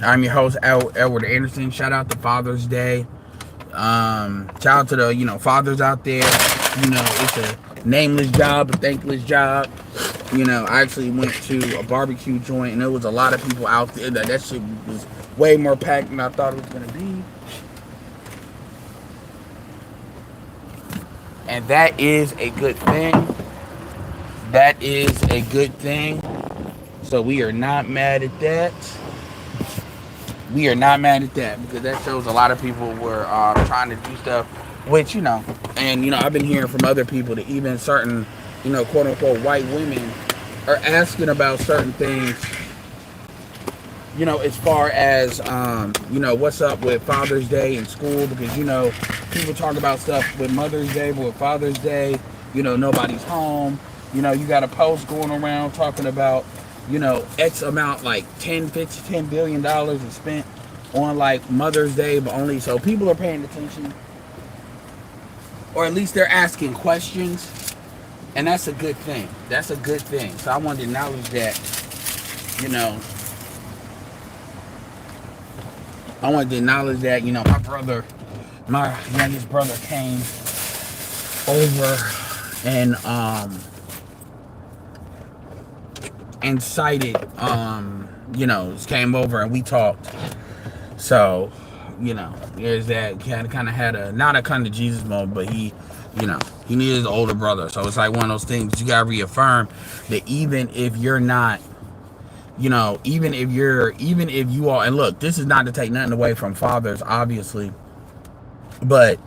I'm your host, Edward Anderson. Shout out to Father's Day. Shout out to the fathers out there. It's a nameless job, a thankless job. I actually went to a barbecue joint and there was a lot of people out there. That shit was way more packed than I thought it was gonna be. And that is a good thing. That is a good thing. So we are not mad at that. We are not mad at that because that shows a lot of people were trying to do stuff, which and I've been hearing from other people that even certain quote unquote white women are asking about certain things. As far as what's up with Father's Day in school, because people talk about stuff with Mother's Day, but with Father's Day, nobody's home. You got a post going around talking about X amount, like $10 billion is spent on like Mother's Day, but only so people are paying attention, or at least they're asking questions, and that's a good thing. That's a good thing. So I wanted to acknowledge that. I wanted to acknowledge that. My youngest brother came over and cited, came over and we talked. So, there's that. Kind of had not a come to Jesus moment, but he needed his older brother. So it's like one of those things you gotta reaffirm that even if you're not, even if you are, and look, this is not to take nothing away from fathers, obviously, but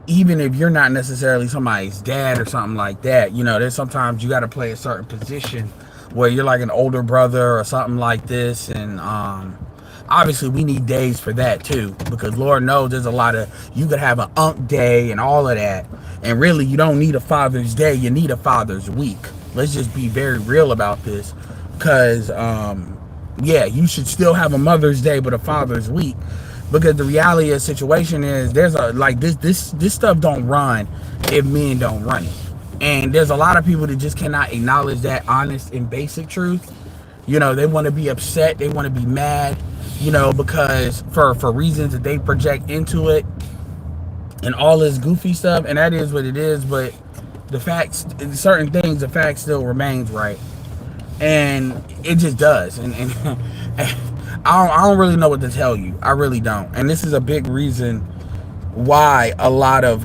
even if you're not necessarily somebody's dad or something like that, there's sometimes you got to play a certain position where you're like an older brother or something like this. And obviously we need days for that too, because Lord knows there's a lot of, you could have an Unc Day and all of that, and really you don't need a Father's Day, you need a Father's Week. Let's just be very real about this, because you should still have a Mother's Day but a Father's Week, because the reality of the situation is there's a this stuff don't run if men don't run it. And there's a lot of people that just cannot acknowledge that honest and basic truth. They want to be upset, they want to be mad, because for reasons that they project into it and all this goofy stuff, and that is what it is. But the facts, certain things, the fact still remains, right? And it just does. And I don't really know what to tell you. I really don't. And this is a big reason why a lot of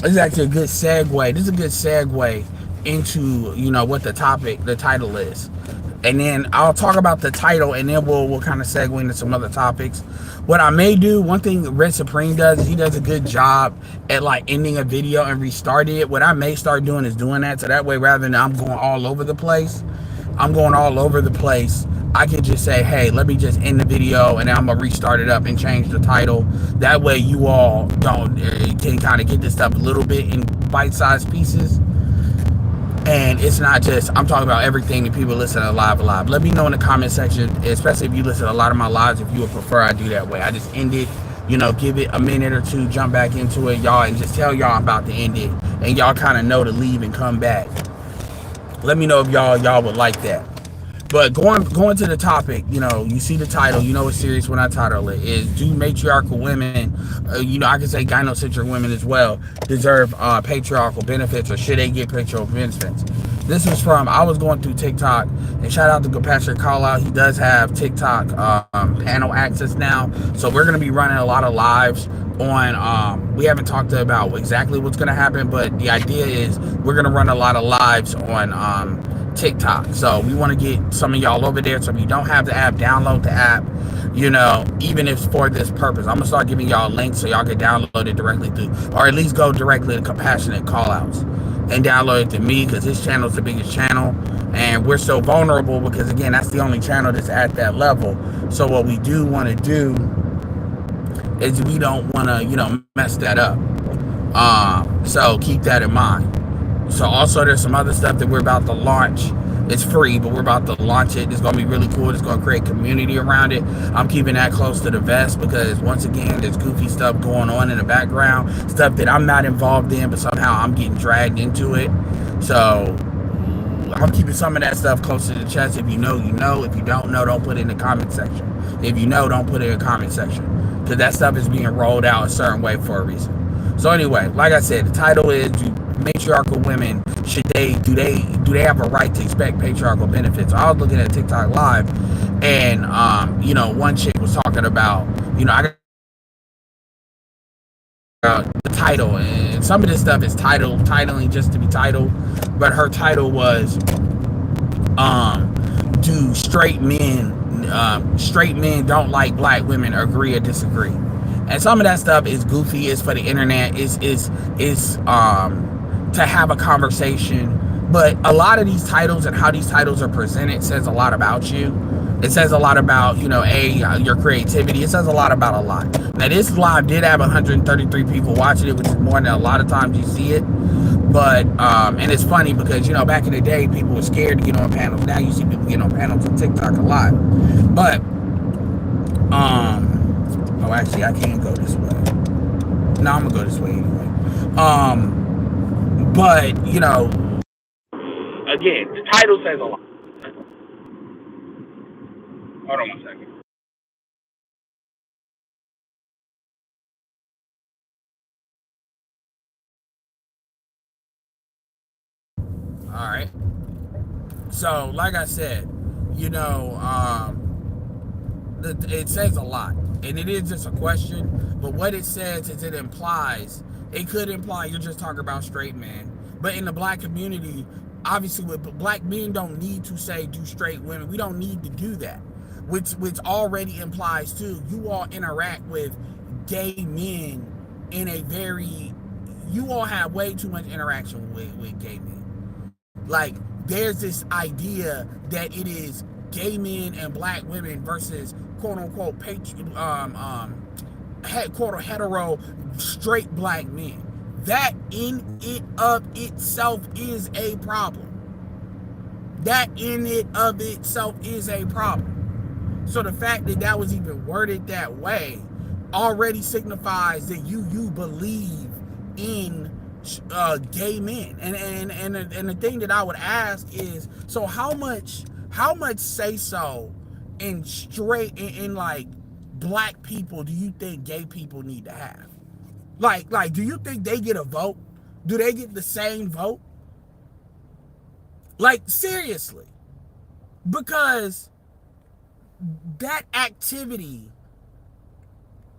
this is actually a good segue. This is a good segue into what the title is. And then I'll talk about the title, and then we'll kind of segue into some other topics. What I may do, one thing Red Supreme does is he does a good job at like ending a video and restarting it. What I may start doing is doing that, so that way rather than I'm going all over the place, I can just say, hey, let me just end the video and then I'm gonna restart it up and change the title. That way you all can kind of get this stuff a little bit in bite-sized pieces. And it's not just, I'm talking about everything that people listen to live. Let me know in the comment section, especially if you listen to a lot of my lives, if you would prefer I do that way. I just end it, give it a minute or two, jump back into it, y'all, and just tell y'all I'm about to end it. And y'all kind of know to leave and come back. Let me know if y'all would like that. But going to the topic, you see the title, it's serious when I title it, is do matriarchal women, I can say gynocentric women as well, deserve patriarchal benefits, or should they get patriarchal benefits? This was from, I was going through TikTok, and shout out to Patriarchal. He does have TikTok panel access now, so we're going to be running a lot of lives on, we haven't talked about exactly what's going to happen, but the idea is we're going to run a lot of lives on TikTok. So we want to get some of y'all over there. So if you don't have the app, download the app, even if it's for this purpose. I'm gonna start giving y'all links so y'all can download it directly through, or at least go directly to Compassionate Callouts and download it to me, because his channel is the biggest channel and we're so vulnerable, because again, that's the only channel that's at that level. So what we do want to do is we don't want to mess that up. So keep that in mind. So also there's some other stuff that we're about to launch. It's free, but we're about to launch it. It's going to be really cool. It's going to create community around it. I'm keeping that close to the vest, because once again, there's goofy stuff going on in the background, stuff that I'm not involved in, but somehow I'm getting dragged into it. So I'm keeping some of that stuff close to the chest. If you know, you know. If you don't know, don't put it in the comment section. If you know, don't put it in the comment section, because that stuff is being rolled out a certain way for a reason. So anyway, like I said, the title is: do matriarchal women, should they do they have a right to expect patriarchal benefits? So I was looking at TikTok live, and one chick was talking about, I got the title, and some of this stuff is titling just to be titled, but her title was do straight men don't like black women, agree or disagree? And some of that stuff is goofy, is for the internet, is to have a conversation. But a lot of these titles and how these titles are presented says a lot about you. It says a lot about, your creativity. It says a lot about a lot. Now, this live did have 133 people watching it, which is more than a lot of times you see it. But, and it's funny because, back in the day, people were scared to get on panels. Now you see people get on panels on TikTok a lot. But, actually, I can't go this way. No, I'm going to go this way anyway. But, again, the title says a lot. Hold on 1 second. All right. So, like I said, it says a lot, and it is just a question. But what it says is it could imply you're just talking about straight men. But in the black community, obviously, with black men don't need to say do straight women. We don't need to do that, which already implies too. You all interact with gay men in a very. You all have way too much interaction with gay men. Like, there's this idea that it is gay men and black women versus quote unquote hetero straight black men. That in it of itself is a problem. That in it of itself is a problem. So the fact that was even worded that way already signifies that you believe in gay men. And the thing that I would ask is, so how much say so in like black people do you think gay people need to have? Like do you think they get a vote? Do they get the same vote? Like, seriously. Because that activity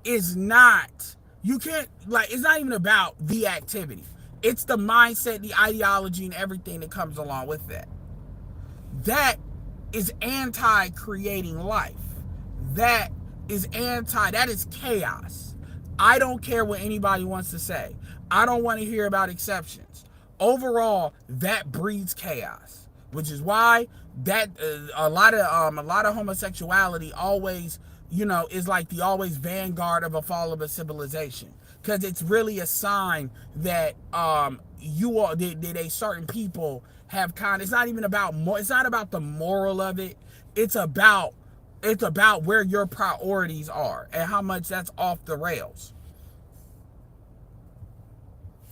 is not, you can't, like, it's not even about the activity. It's the mindset, the ideology, and everything that comes along with that. That is anti-creating life. That is chaos. I don't care what anybody wants to say. I don't want to hear about exceptions. Overall, that breeds chaos, which is why that a lot of homosexuality always, is like the always vanguard of a fall of a civilization, because it's really a sign that that a certain people have it's not even about it's not about the moral of it. It's about where your priorities are and how much that's off the rails.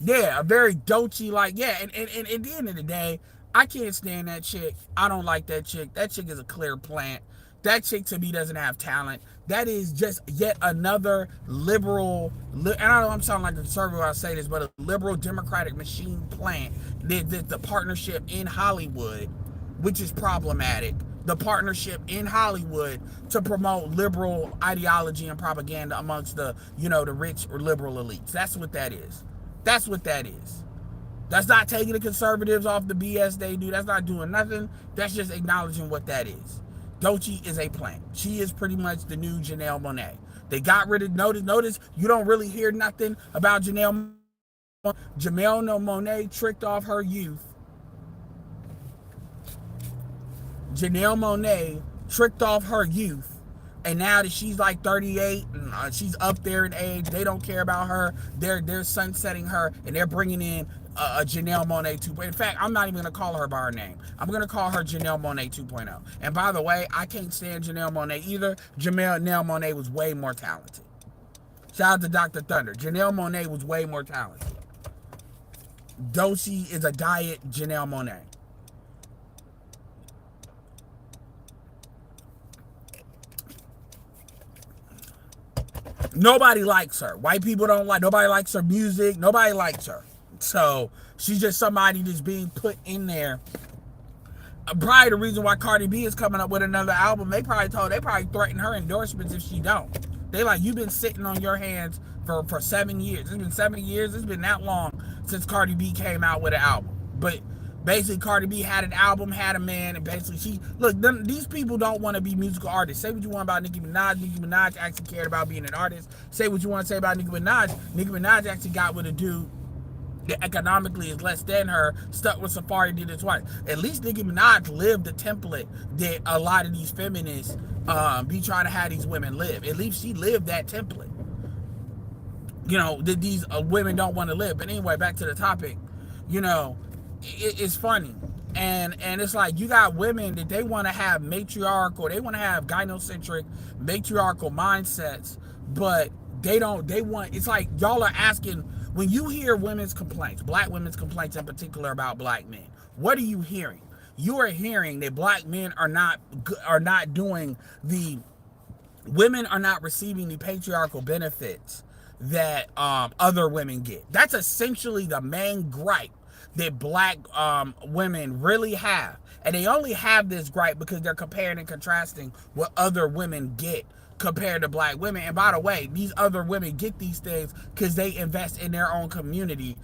Yeah, a very doughy, like, yeah, and at the end of the day, I can't stand that chick. I don't like that chick. That chick is a clear plant. That chick to me doesn't have talent. That is just yet another liberal, and I know I'm sounding like a conservative when I say this, but a liberal democratic machine plant. The partnership in Hollywood, which is problematic. The partnership in Hollywood to promote liberal ideology and propaganda amongst the rich or liberal elites. That's what that is. That's what that is. That's not taking the conservatives off the BS they do. That's not doing nothing. That's just acknowledging what that is. Doechii is a plant. She is pretty much the new Janelle Monáe. They got rid of, notice you don't really hear nothing about Janelle Monáe tricked off her youth. Janelle Monáe tricked off her youth. And now that she's like 38 and she's up there in age, they don't care about her. They're sunsetting her, and they're bringing in a Janelle Monáe 2.0. In fact, I'm not even going to call her by her name. I'm going to call her Janelle Monáe 2.0. And by the way, I can't stand Janelle Monáe either. Janelle Monáe was way more talented. Shout out to Dr. Thunder. Janelle Monáe was way more talented. Doechii is a diet Janelle Monáe. Nobody likes her. White people don't like, nobody likes her music. Nobody likes her. So she's just somebody that's being put in there. Probably the reason why Cardi B is coming up with another album, they probably threaten her endorsements if she don't. They like, you've been sitting on your hands for 7 years. It's been 7 years. It's been that long since Cardi B came out with an album. But basically, Cardi B had an album, had a man, and basically these people don't want to be musical artists. Say what you want about Nicki Minaj. Nicki Minaj actually cared about being an artist. Say what you want to say about Nicki Minaj. Nicki Minaj actually got with a dude that economically is less than her, stuck with Safari, did his wife. At least Nicki Minaj lived the template that a lot of these feminists be trying to have these women live. At least she lived that template. You know, that these women don't want to live. But anyway, back to the topic. You know, it's funny. And it's like, you got women that they want to have matriarchal, they want to have gynocentric, matriarchal mindsets, but they want, it's like y'all are asking, when you hear women's complaints, black women's complaints in particular about black men, what are you hearing? You are hearing that black men are not doing women are not receiving the patriarchal benefits that other women get. That's essentially the main gripe that black women really have. And they only have this gripe because they're comparing and contrasting what other women get compared to black women. And by the way, these other women get these things because they invest in their own community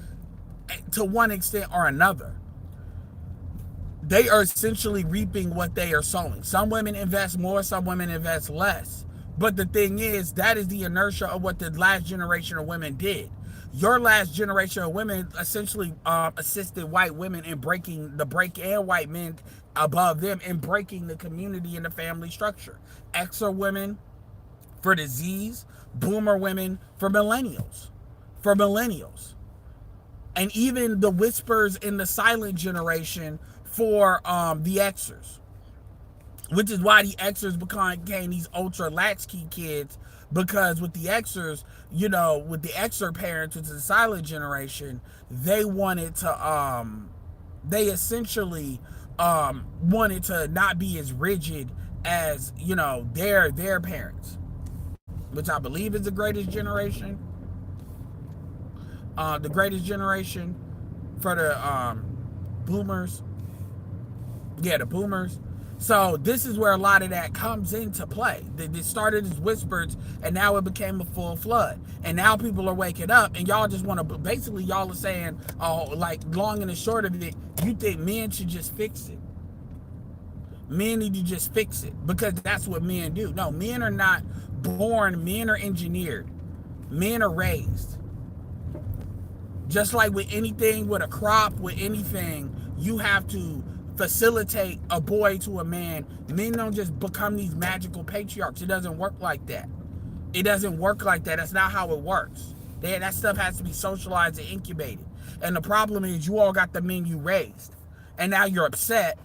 to one extent or another. They are essentially reaping what they are sowing. Some women invest more, some women invest less. But the thing is, that is the inertia of what the last generation of women did. Your last generation of women essentially assisted white women in and white men above them in breaking the community and the family structure. Xer women for the Z's, boomer women for millennials. And even the whispers in the silent generation for the Xers. Which is why the Xers became these ultra latchkey kids, because with the Xers, you know, with the Xer parents, which is the silent generation, they wanted to, they essentially wanted to not be as rigid as, you know, their parents, which I believe is the greatest generation. The greatest generation for the boomers. Yeah, the boomers. So this is where a lot of that comes into play. It started as whispers, and now it became a full flood. And now people are waking up, and y'all just want to, basically y'all are saying, oh, like, long and the short of it, you think men should just fix it. Men need to just fix it, because that's what men do. No, men are not born, men are engineered. Men are raised. Just like with anything, with a crop, with anything, you have to facilitate a boy to a man. Men don't just become these magical patriarchs. It doesn't work like that. It doesn't work like that. That's not how it works. That stuff has to be socialized and incubated. And the problem is, you all got the men you raised, and now you're upset,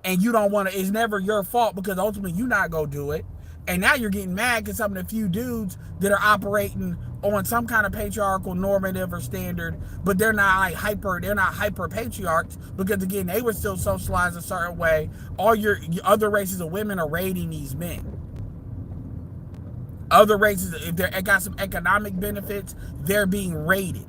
and you don't want to. It's never your fault, because ultimately you're not gonna do it. And now you're getting mad because some of the few dudes that are operating on some kind of patriarchal normative or standard, but they're not hyper patriarchs, because again, they were still socialized a certain way. All your other races of women are raiding these men. Other races, if they got some economic benefits, they're being raided.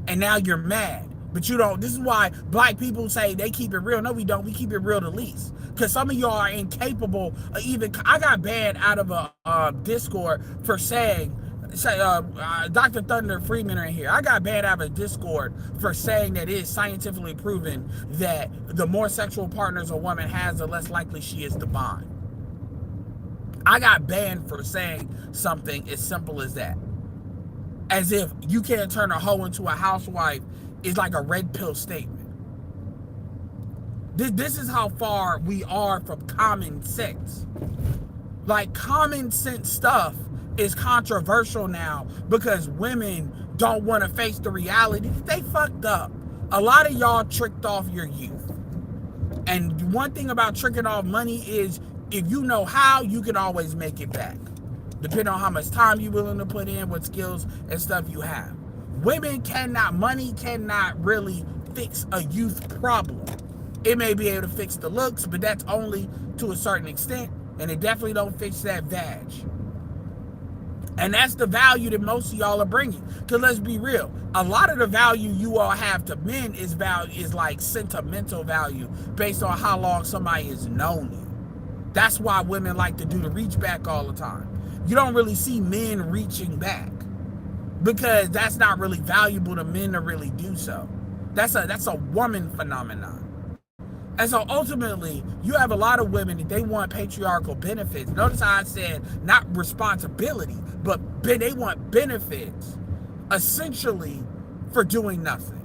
And now you're mad. But you don't. This is why black people say they keep it real. No, we don't. We keep it real the least. Because some of y'all are incapable of even. I got banned out of a Discord for saying, Dr. Thunder Freeman are in here. I got banned out of a Discord for saying that it is scientifically proven that the more sexual partners a woman has, the less likely she is to bond. I got banned for saying something as simple as that. As if you can't turn a hoe into a housewife is like a red pill statement. This is how far we are from common sense. Like, common sense stuff is controversial now because women don't want to face the reality that they fucked up. A lot of y'all tricked off your youth. And one thing about tricking off money is, if you know how, you can always make it back. Depending on how much time you're willing to put in, what skills and stuff you have. Money cannot really fix a youth problem. It may be able to fix the looks, but that's only to a certain extent, and it definitely don't fix that vag. And that's the value that most of y'all are bringing. Because let's be real, a lot of the value you all have to men is like sentimental value based on how long somebody has known you. That's why women like to do the reach back all the time. You don't really see men reaching back because that's not really valuable to men to really do so. That's a woman phenomenon. And so ultimately, you have a lot of women that they want patriarchal benefits. Notice how I said not responsibility, but they want benefits essentially for doing nothing.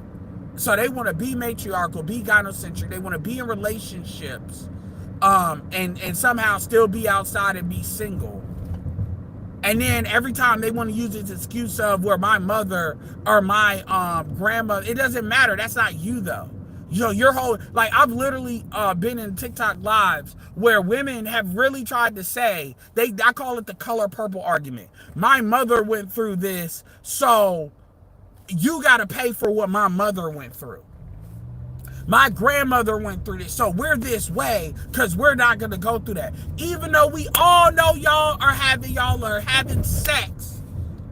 So they want to be matriarchal, be gynocentric. They want to be in relationships and somehow still be outside and be single. And then every time they want to use this excuse of where my mother or my grandmother, it doesn't matter. That's not you though. You know, your whole, like, I've literally been in TikTok lives where women have really tried to say, I call it the color purple argument. My mother went through this, so you got to pay for what my mother went through. My grandmother went through this, so we're this way because we're not going to go through that. Even though we all know y'all are having sex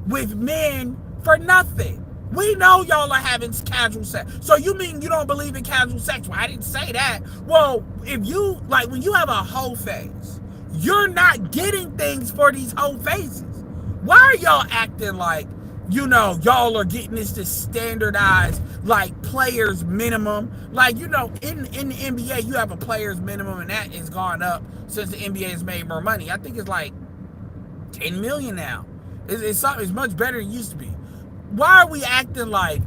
with men for nothing. We know y'all are having casual sex. So you mean you don't believe in casual sex? Well, I didn't say that. Well, if you, like, when you have a hoe phase, you're not getting things for these hoe phases. Why are y'all acting like, you know, y'all are getting this standardized, like, players minimum? Like, you know, in the NBA, you have a players minimum, and that has gone up since the NBA has made more money. I think it's like 10 million now. It's much better than it used to be. Why are we acting like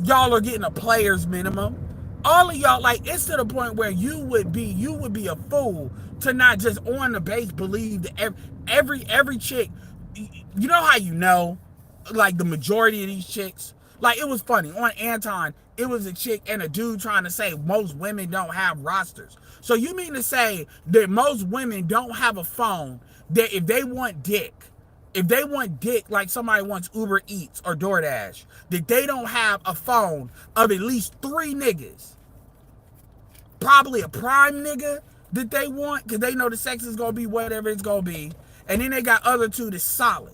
y'all are getting a player's minimum? All of y'all, like, it's to the point where you would be a fool to not just on the base believe that every chick, you know how you know, like, the majority of these chicks, like, it was funny on Anton, it was a chick and a dude trying to say most women don't have rosters. So you mean to say that most women don't have a phone that if they want dick, like somebody wants Uber Eats or DoorDash, that they don't have a phone of at least 3 niggas. Probably a prime nigga that they want because they know the sex is going to be whatever it's going to be. And then they got other 2 that's solid.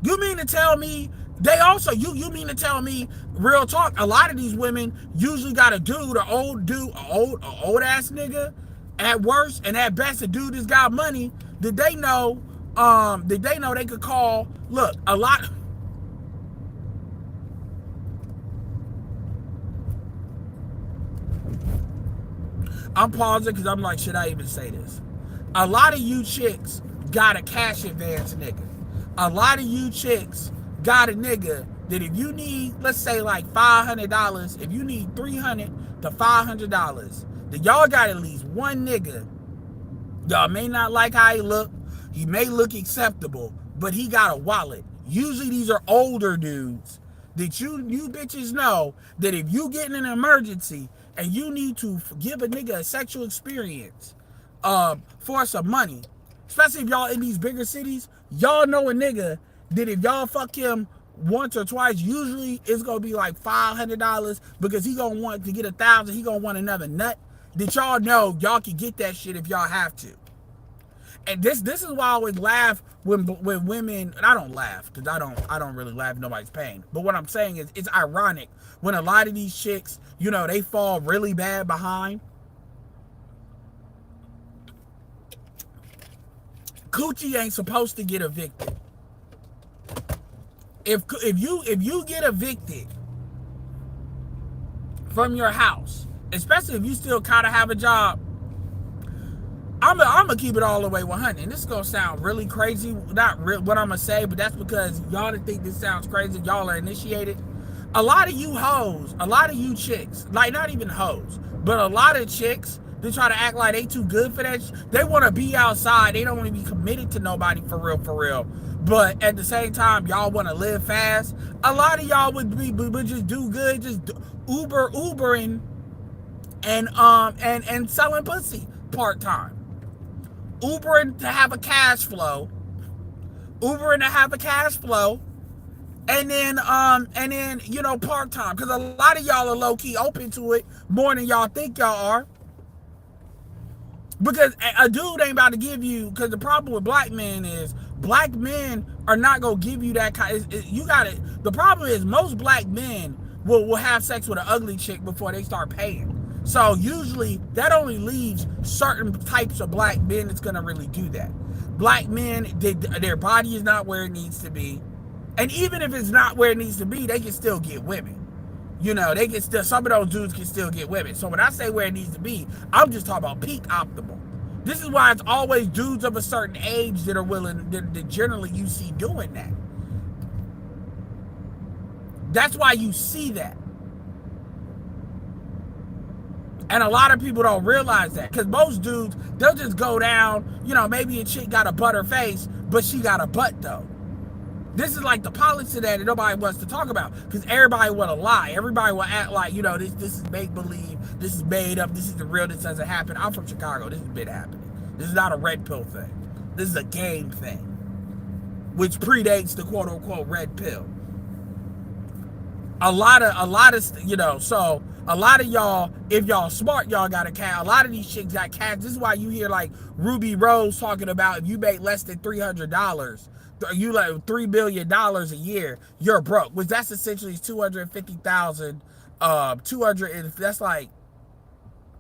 You mean to tell me they also, you mean to tell me, real talk, a lot of these women usually got a dude, an old ass nigga, at worst, and at best, a dude that's got money that they know they could call. Look, a lot. I'm pausing because I'm like, should I even say this? A lot of you chicks got a cash advance nigga. A lot of you chicks got a nigga that if you need, let's say like $500, if you need $300 to $500, then y'all got at least one nigga. Y'all may not like how he look. He may look acceptable, but he got a wallet. Usually these are older dudes that you bitches know that if you get in an emergency and you need to give a nigga a sexual experience for some money, especially if y'all in these bigger cities, y'all know a nigga that if y'all fuck him once or twice, usually it's gonna be like $500 because he gonna want to get 1,000. He gonna want another nut. That y'all know y'all can get that shit if y'all have to. And this is why I always laugh when women, and I don't laugh because I don't really laugh if nobody's paying. But what I'm saying is it's ironic when a lot of these chicks, you know, they fall really bad behind. Coochie ain't supposed to get evicted. If you get evicted from your house, especially if you still kind of have a job, I'm gonna keep it all the way 100. And this is gonna sound really crazy, not what I'm gonna say, but that's because y'all that think this sounds crazy, y'all are initiated. A lot of you hoes, a lot of you chicks, like not even hoes, but a lot of chicks, they try to act like they too good for that. They want to be outside. They don't want to be committed to nobody for real. But at the same time, y'all want to live fast. A lot of y'all would just do good, just Ubering and selling pussy part-time. Ubering to have a cash flow. And then you know, part-time. Because a lot of y'all are low-key open to it more than y'all think y'all are. Because a dude ain't about to give you, because the problem with black men is black men are not going to give you that kind. You got it. The problem is most black men will have sex with an ugly chick before they start paying. So usually that only leaves certain types of black men that's going to really do that. Black men, their body is not where it needs to be. And even if it's not where it needs to be, they can still get women. You know, they can still, some of those dudes can still get women. So when I say where it needs to be, I'm just talking about peak optimal. This is why it's always dudes of a certain age that are willing, that generally you see doing that. That's why you see that. And a lot of people don't realize that. Because most dudes, they'll just go down, you know, maybe a chick got a butter face, but she got a butt though. This is like the politics of that nobody wants to talk about, because everybody want to lie. Everybody will act like, you know, this is make-believe, this is made up, this is the real, this doesn't happen. I'm from Chicago, this has been happening. This is not a red pill thing. This is a game thing, which predates the quote-unquote red pill. A lot of, you know, so a lot of y'all, if y'all smart, y'all got a cat. A lot of these chicks got cats. This is why you hear like Ruby Rose talking about if you make less than $300, you like $3 billion a year, you're broke. Which that's essentially 250,000. 200. That's like,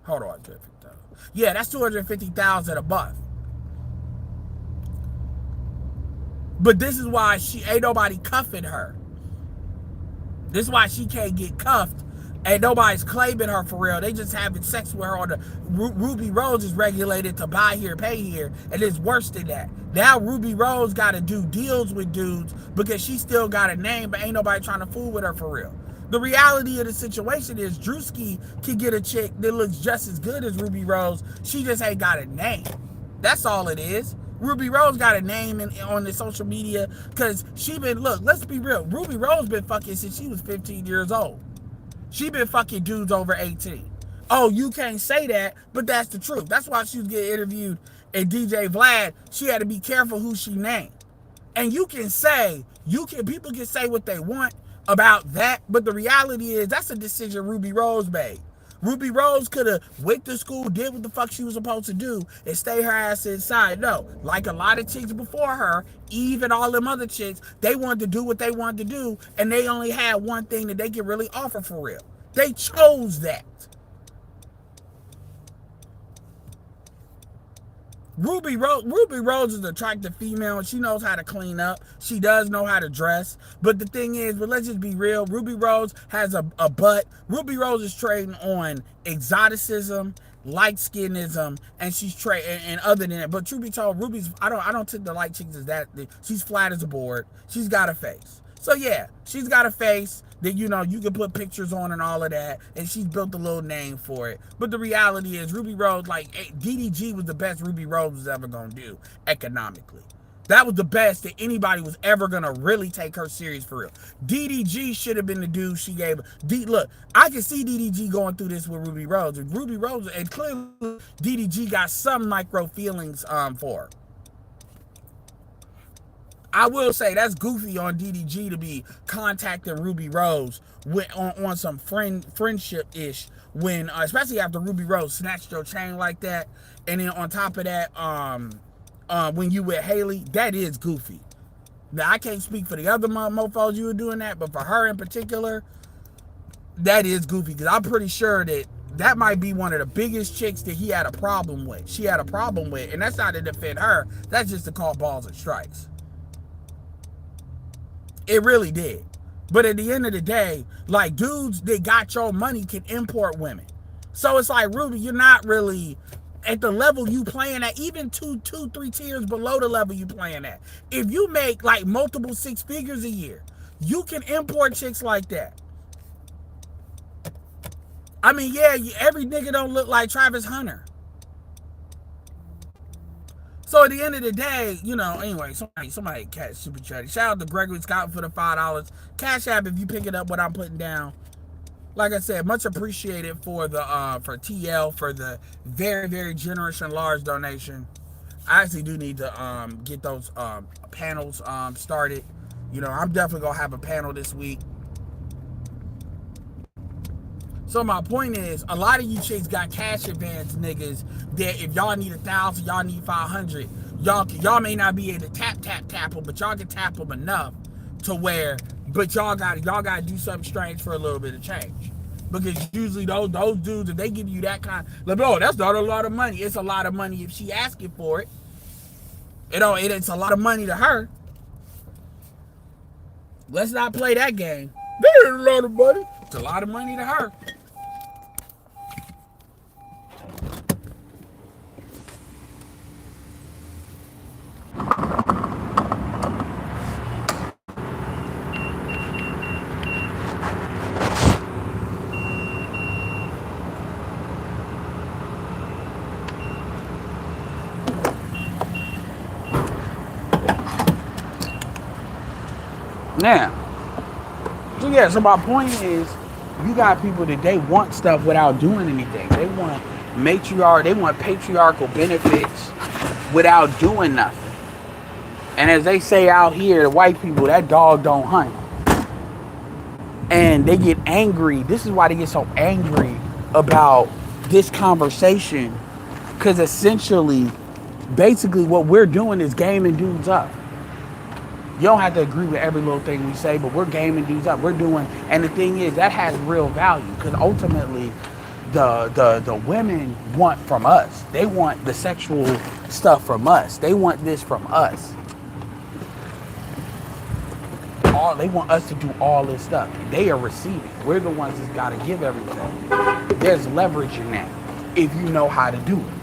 hold on, 250,000. Yeah, that's 250,000 a month. But this is why she ain't nobody cuffing her. This is why she can't get cuffed. And nobody's claiming her for real. They just having sex with her on the... Ruby Rose is regulated to buy here, pay here. And it's worse than that. Now Ruby Rose got to do deals with dudes because she still got a name, but ain't nobody trying to fool with her for real. The reality of the situation is Drewski can get a chick that looks just as good as Ruby Rose. She just ain't got a name. That's all it is. Ruby Rose got a name on the social media because she been... Look, let's be real. Ruby Rose been fucking since she was 15 years old. She been fucking dudes over 18. Oh, you can't say that, but that's the truth. That's why she was getting interviewed at DJ Vlad. She had to be careful who she named. And you can say, people can say what they want about that, but the reality is that's a decision Ruby Rose made. Ruby Rose could have went to school, did what the fuck she was supposed to do, and stay her ass inside. No, like a lot of chicks before her, Eve and all them other chicks, they wanted to do what they wanted to do, and they only had one thing that they could really offer for real. They chose that. Ruby Rose is an attractive female, and she knows how to clean up. She does know how to dress. But the thing is, but let's just be real, Ruby Rose has a butt. Ruby Rose is trading on exoticism, light skinism, and she's trading, and other than that. But truth be told, Ruby's, I don't think the light chicks is that. She's flat as a board. She's got a face. So yeah, she's got a face that, you know, you can put pictures on and all of that, and she's built a little name for it. But the reality is, Ruby Rose, like, DDG was the best Ruby Rose was ever gonna do economically. That was the best that anybody was ever gonna really take her serious for real. DDG should have been the dude she gave. Look, I can see DDG going through this with Ruby Rose. And Ruby Rose, and clearly DDG got some micro feelings for her. I will say that's goofy on DDG to be contacting Ruby Rose on some friendship-ish when, especially after Ruby Rose snatched your chain like that, and then on top of that, when you with Haley, that is goofy. Now, I can't speak for the other mofos you were doing that, but for her in particular, that is goofy, because I'm pretty sure that might be one of the biggest chicks that he had a problem with. She had a problem with, and that's not to defend her, that's just to call balls and strikes. It really did. But at the end of the day, like, dudes that got your money can import women. So it's like, Ruby, you're not really at the level you playing at, even two, 3 tiers below the level you playing at. If you make like multiple 6 figures a year, you can import chicks like that. I mean, yeah, every nigga don't look like Travis Hunter. So at the end of the day, you know, anyway, somebody catch super chatty. Shout out to Gregory Scott for the $5. Cash App if you pick it up what I'm putting down. Like I said, much appreciated for the for TL for the very, very generous and large donation. I actually do need to get those panels started. You know, I'm definitely gonna have a panel this week. So my point is, a lot of you chicks got cash advance niggas that if y'all need 1,000, y'all need 500. Y'all may not be able to tap them, but y'all can tap them enough to where, but y'all got to do something strange for a little bit of change. Because usually those dudes, if they give you that kind, like, oh, that's not a lot of money. It's a lot of money if she asking for it. It's a lot of money to her. Let's not play that game. That ain't a lot of money. It's a lot of money to her. Now, so my point is, you got people that they want stuff without doing anything. They want patriarchal benefits without doing nothing. And as they say out here, the white people, that dog don't hunt. And they get angry. This is why they get so angry about this conversation. Because basically what we're doing is gaming dudes up. You don't have to agree with every little thing we say, but we're gaming dudes up. And the thing is, that has real value, because ultimately, the women want from us. They want the sexual stuff from us. They want this from us. They want us to do all this stuff. They are receiving. We're the ones that's got to give everything. There's leverage in that if you know how to do it.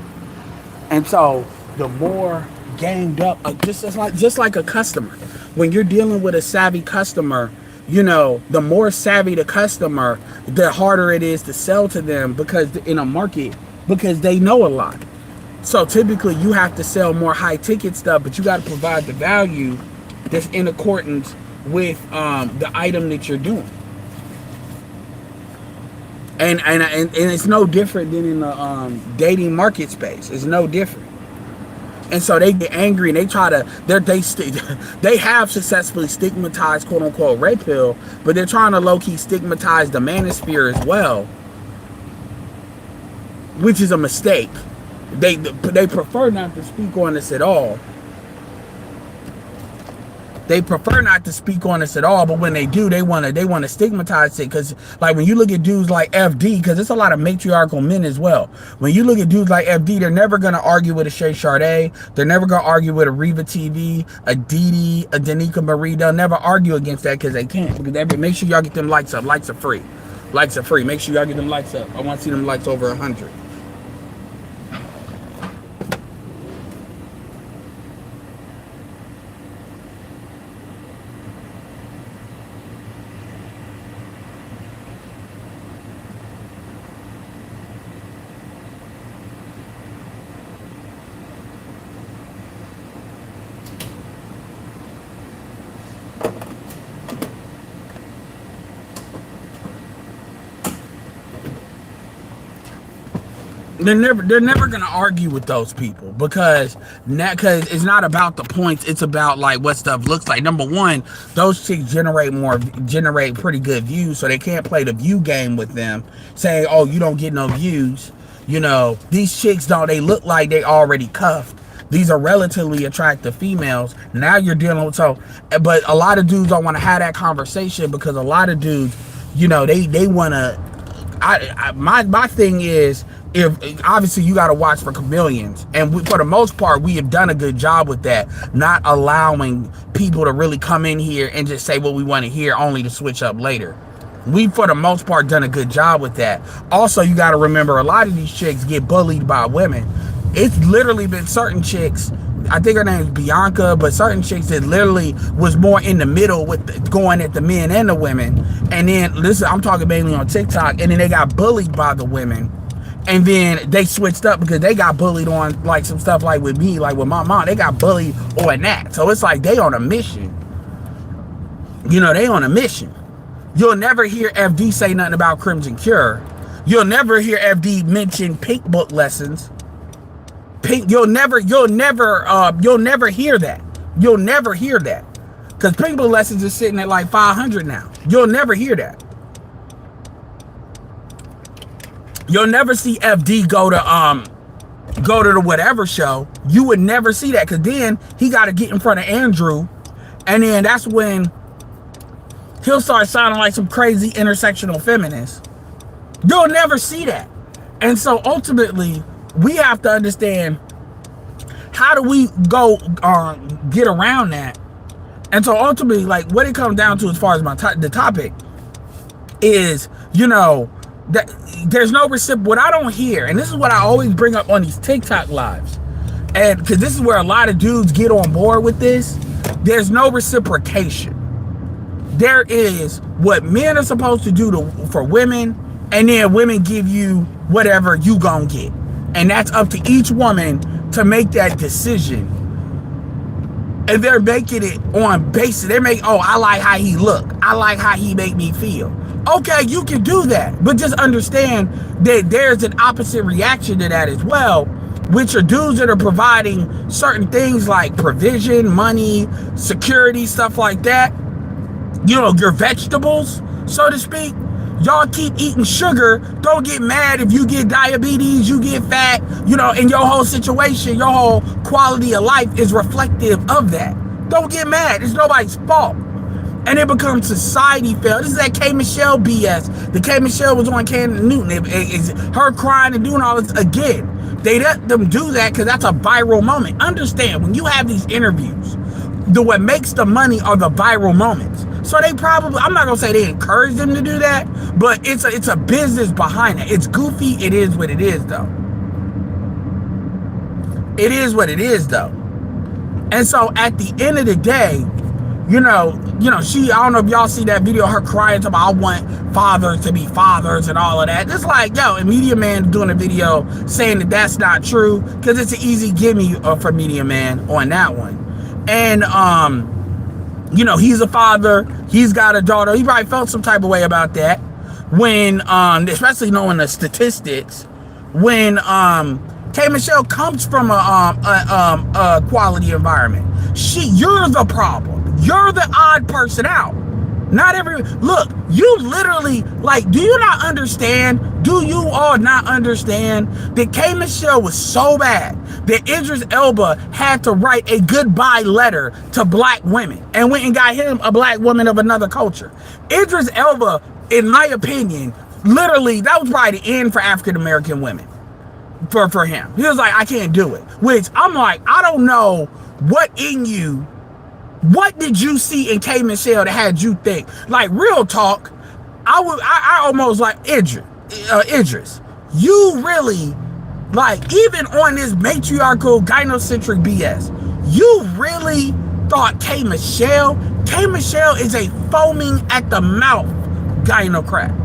And so, the more gamed up, just like a customer. When you're dealing with a savvy customer, the more savvy the customer, the harder it is to sell to them, because in a market, because they know a lot. So typically you have to sell more high ticket stuff, but you got to provide the value that's in accordance with the item that you're doing. And it's no different than in the dating market space. It's no different. And so they get angry and they try to, they have successfully stigmatized, quote unquote, red pill, but they're trying to low key stigmatize the manosphere as well, which is a mistake. They prefer not to speak on this at all. They prefer not to speak on this at all, but when they do, they want to stigmatize it. Because like when you look at dudes like FD, because there's a lot of matriarchal men as well. When you look at dudes like FD, they're never going to argue with a Shay Sade. They're never going to argue with a Reva TV, a Didi, a Danica Marie. They'll never argue against that because they can't. Because make sure y'all get them likes up. Likes are free. Likes are free. Make sure y'all get them likes up. I want to see them likes over 100. They're never gonna argue with those people because it's not about the points. It's about like what stuff looks like. Number one, those chicks generate pretty good views, so they can't play the view game with them, saying, "Oh, you don't get no views." These chicks they look like they already cuffed. These are relatively attractive females. Now you're dealing with but a lot of dudes don't want to have that conversation because a lot of dudes, they want to. My thing is, if obviously you got to watch for chameleons, and for the most part we have done a good job with that, not allowing people to really come in here and just say what we want to hear only to switch up later. We for the most part done a good job with that. Also, you got to remember, a lot of these chicks get bullied by women. It's literally been certain chicks, I think her name is Bianca, but certain chicks that literally was more in the middle with going at the men and the women. And then, listen, I'm talking mainly on TikTok, and then they got bullied by the women. And then they switched up because they got bullied on like some stuff like with me, like with my mom, they got bullied on that. So it's like they on a mission. They on a mission. You'll never hear FD say nothing about Crimson Cure. You'll never hear FD mention Pink Book lessons. You'll never hear that. You'll never hear that. Because Pink Book lessons is sitting at like 500 now. You'll never hear that. You'll never see FD go to the whatever show. You would never see that, because then he got to get in front of Andrew, and then that's when he'll start sounding like some crazy intersectional feminist. You'll never see that. And so ultimately, we have to understand, how do we go get around that? And so ultimately, like, what it comes down to as far as the topic is, you know, that there's no what I don't hear, and this is what I always bring up on these TikTok lives, and because this is where a lot of dudes get on board with this, there's no reciprocation. There is what men are supposed to do for women, and then women give you whatever you gonna get. And that's up to each woman to make that decision. And they're making it on basis. Oh, I like how he look. I like how he make me feel. Okay, you can do that. But just understand that there's an opposite reaction to that as well, which are dudes that are providing certain things like provision, money, security, stuff like that. You know, your vegetables, so to speak. Y'all keep eating sugar. Don't get mad if you get diabetes, you get fat, you know, and your whole situation, your whole quality of life is reflective of that. Don't get mad. It's nobody's fault. And it becomes society fail. This is that K. Michelle BS. The K. Michelle was on Candace Newton. It's her crying and doing all this again. They let them do that because that's a viral moment. Understand, when you have these interviews, what makes the money are the viral moments. So they probably, I'm not gonna say they encourage them to do that, but it's a business behind it. It's goofy. It is what it is, though. It is what it is, though. And so at the end of the day, you know, I don't know if y'all see that video, her crying about, I want fathers to be fathers and all of that. It's like, yo, and Media Man doing a video saying that that's not true, because it's an easy gimme for Media Man on that one. And, you know, he's a father, he's got a daughter. He probably felt some type of way about that when, especially knowing the statistics, when K. Michelle comes from a quality environment. You're the problem. You're the odd person out. Look, you literally, like, do you not understand? Do you all not understand that K. Michelle was so bad that Idris Elba had to write a goodbye letter to black women and went and got him a black woman of another culture? Idris Elba, in my opinion, literally, that was probably the end for African American women for him. He was like, I can't do it. Which I'm like, I don't know what did you see in K. Michelle that had you think? Like, real talk, I almost like Idris. You really, like, even on this matriarchal, gynocentric BS, you really thought K. Michelle is a foaming at the mouth gynocrat.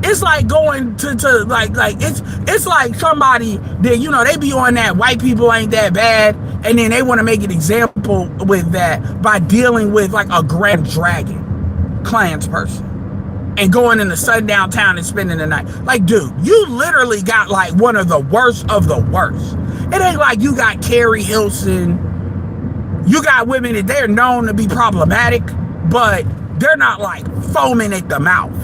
It's like going to like it's like somebody that, you know, they be on that white people ain't that bad, and then they want to make an example with that by dealing with like a Grand Dragon Clans person and going in the sundown town and spending the night. Like, dude, you literally got like one of the worst of the worst. It ain't like you got Carrie Hilson. You got women that they're known to be problematic, but they're not like foaming at the mouth.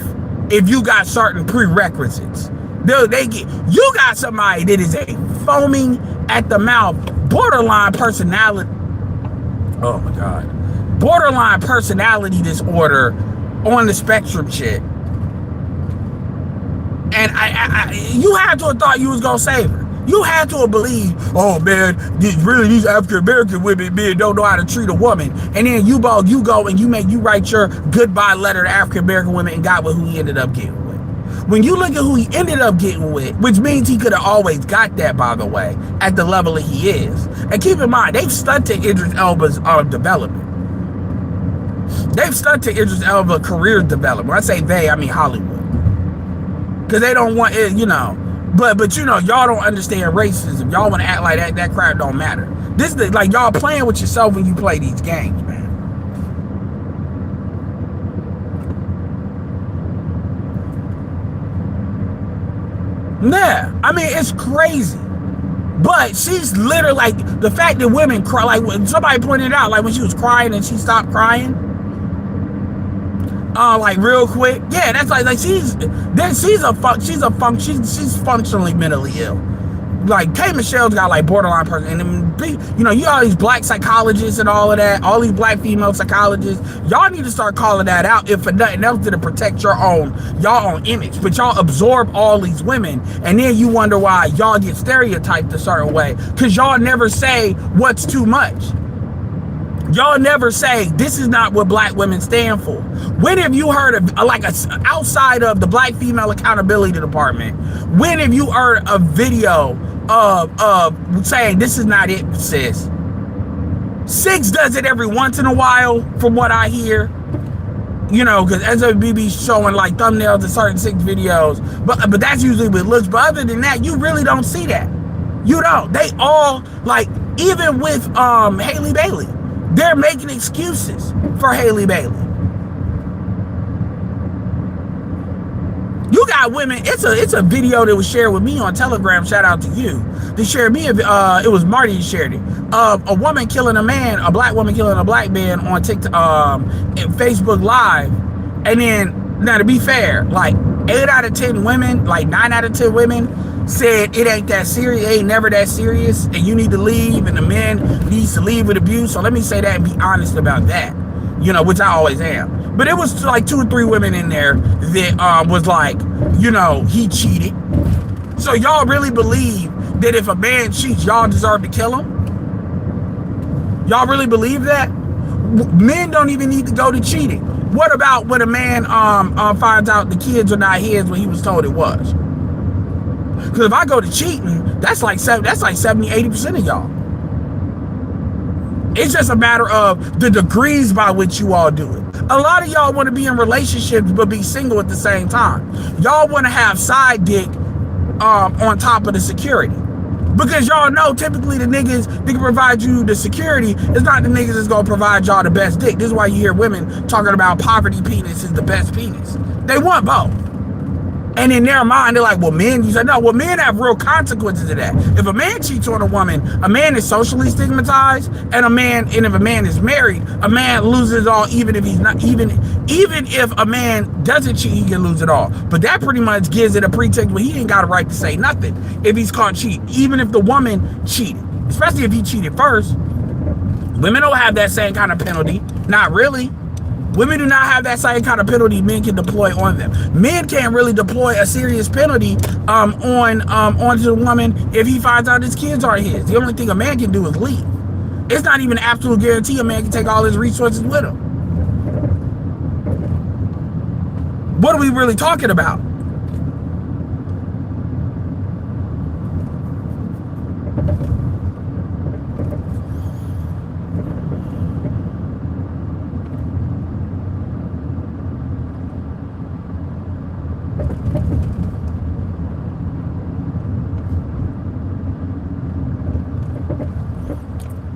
If you got certain prerequisites, you got somebody that is a foaming at the mouth, borderline personality. Oh my God, borderline personality disorder on the spectrum shit. And you had to have thought you was gonna save her. You had to have believed, oh man, these African American women, man, don't know how to treat a woman. And then you go and you write your goodbye letter to African American women and got with who he ended up getting with. When you look at who he ended up getting with, which means he could have always got that, by the way, at the level that he is. And keep in mind, they've stunted Idris Elba's development. They've stunted Idris Elba's career development. When I say they, I mean Hollywood. Because they don't want it, you know. But you know, y'all don't understand racism. Y'all want to act like that crap don't matter. This is like y'all playing with yourself when you play these games, man. Yeah, I mean, it's crazy. But she's literally like, the fact that women cry, like when somebody pointed out, like when she was crying and she stopped crying, Like real quick. Yeah, that's like she's functionally mentally ill. Like K Michelle's got like borderline person, and you know, you all these black psychologists and all of that, all these black female psychologists, y'all need to start calling that out, if for nothing else, to protect y'all own image. But y'all absorb all these women, and then you wonder why y'all get stereotyped a certain way, because y'all never say what's too much. Y'all never say, this is not what black women stand for. When have you heard of, outside of the Black Female Accountability Department, when have you heard a video of saying, this is not it, sis? Six does it every once in a while, from what I hear. You know, because SWBB showing like thumbnails of certain Six videos, but that's usually what it looks. But other than that, you really don't see that. You don't. They all, like, even with Haley Bailey, they're making excuses for Haley Bailey. You got women. It's a video that was shared with me on Telegram. Shout out to you. They shared me. It was Marty who shared it. A woman killing a man, a black woman killing a black man on TikTok, Facebook Live. And then, now to be fair, like 8 out of 10 women, like 9 out of 10 women said it ain't that serious, it ain't never that serious, and you need to leave, and the man needs to leave with abuse. So let me say that and be honest about that, you know, which I always am. But it was like 2 or 3 women in there that was like, you know, he cheated. So y'all really believe that if a man cheats, y'all deserve to kill him? Y'all really believe that? Men don't even need to go to cheating. What about when a man finds out the kids are not his when he was told it was? Because if I go to cheating, that's like 70-80% of y'all. It's just a matter of the degrees by which you all do it. A lot of y'all want to be in relationships but be single at the same time. Y'all want to have side dick on top of the security. Because y'all know typically the niggas that can provide you the security is not the niggas that's gonna provide y'all the best dick. This is why you hear women talking about poverty penis is the best penis. They want both. And in their mind, they're like, well, men, you say, no, well, men have real consequences of that. If a man cheats on a woman, a man is socially stigmatized, and if a man is married, a man loses it all, even if he's not, even if a man doesn't cheat, he can lose it all. But that pretty much gives it a pretext where he ain't got a right to say nothing if he's caught cheating, even if the woman cheated, especially if he cheated first. Women don't have that same kind of penalty. Not really. Women do not have that same kind of penalty men can deploy on them. Men can't really deploy a serious penalty onto the woman if he finds out his kids aren't his. The only thing a man can do is leave. It's not even an absolute guarantee a man can take all his resources with him. What are we really talking about?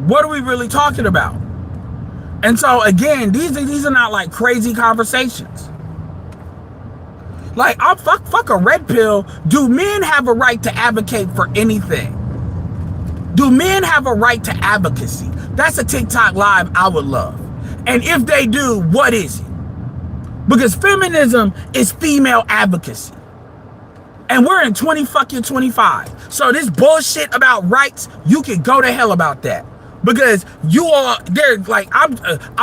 What are we really talking about? And so again, these are not like crazy conversations. Like, I'm fuck a red pill. Do men have a right to advocate for anything? Do men have a right to advocacy? That's a TikTok live I would love. And if they do, what is it? Because feminism is female advocacy. And we're in 2025. So this bullshit about rights, you can go to hell about that. Because you all, they're like, I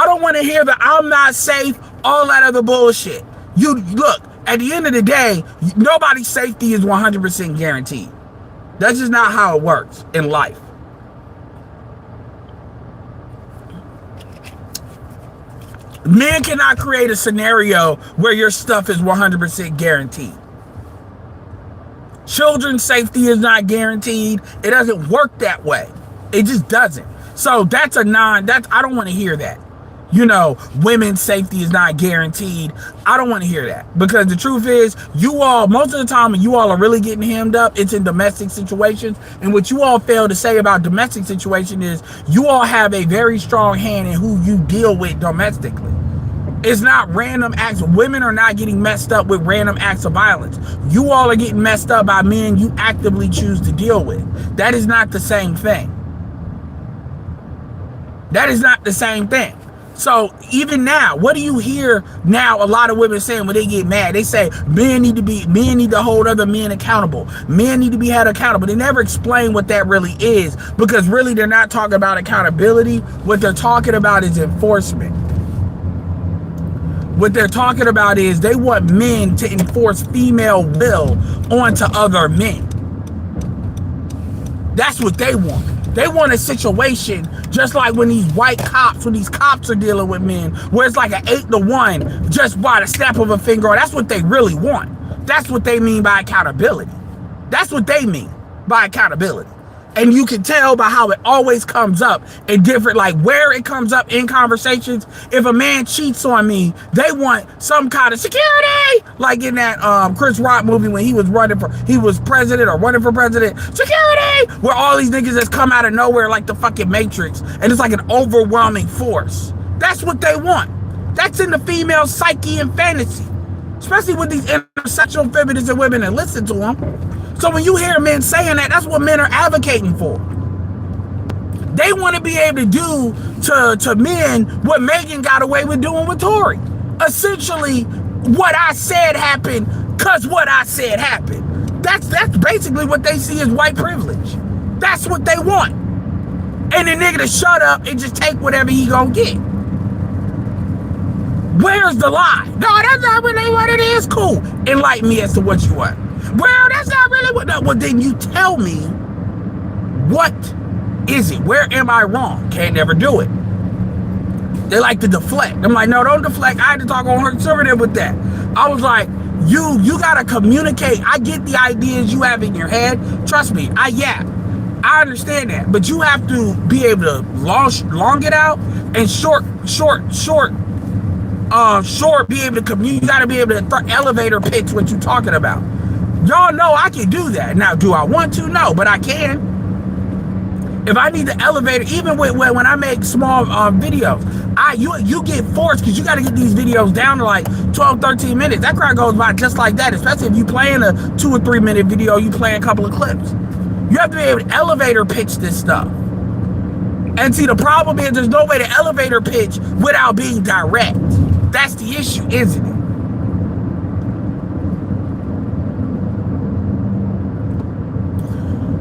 don't want to hear that I'm not safe, all that other bullshit. You look, at the end of the day, nobody's safety is 100% guaranteed. That's just not how it works in life. Men cannot create a scenario where your stuff is 100% guaranteed. Children's safety is not guaranteed. It doesn't work that way. It just doesn't. So I don't want to hear that. You know, women's safety is not guaranteed. I don't want to hear that. Because the truth is, you all, most of the time when you all are really getting hemmed up, it's in domestic situations. And what you all fail to say about domestic situation is you all have a very strong hand in who you deal with domestically. It's not random acts. Women are not getting messed up with random acts of violence. You all are getting messed up by men you actively choose to deal with. That is not the same thing. That is not the same thing. So even now, what do you hear now? A lot of women saying when they get mad, they say men need to hold other men accountable. Men need to be held accountable. They never explain what that really is, because really they're not talking about accountability. What they're talking about is enforcement. What they're talking about is they want men to enforce female will onto other men. That's what they want. They want a situation just like when these cops are dealing with men, where it's like an 8-to-1 just by the snap of a finger. That's what they really want. That's what they mean by accountability. That's what they mean by accountability. And you can tell by how it always comes up in different, like where it comes up in conversations. If a man cheats on me, they want some kind of security, like in that Chris Rock movie when he was president or running for president. Security, where all these niggas just come out of nowhere like the fucking Matrix, and it's like an overwhelming force. That's what they want. That's in the female psyche and fantasy, especially with these intersectional feminists and women that listen to them. So when you hear men saying that, that's what men are advocating for. They want to be able to do to men what Megan got away with doing with Tory. Essentially, what I said happened because what I said happened. That's basically what they see as white privilege. That's what they want. And the nigga to shut up and just take whatever he gonna get. Where's the lie? No, that's not really what it is. Cool. Enlighten me as to what you want. Well, that's not really what. No, well, then you tell me, what is it? Where am I wrong? Can't never do it. They like to deflect. I'm like, no, don't deflect. I had to talk on conservative with that. I was like, you gotta communicate. I get the ideas you have in your head. Trust me, I understand that. But you have to be able to long it out and short, be able to communicate. You gotta be able to elevator pitch what you're talking about. Y'all know I can do that. Now, do I want to? No, but I can. If I need the elevator, even when I make small videos, you get forced because you got to get these videos down to like 12, 13 minutes. That crowd goes by just like that, especially if you playing a 2 or 3 minute video, you play a couple of clips. You have to be able to elevator pitch this stuff. And see, the problem is there's no way to elevator pitch without being direct. That's the issue, isn't it?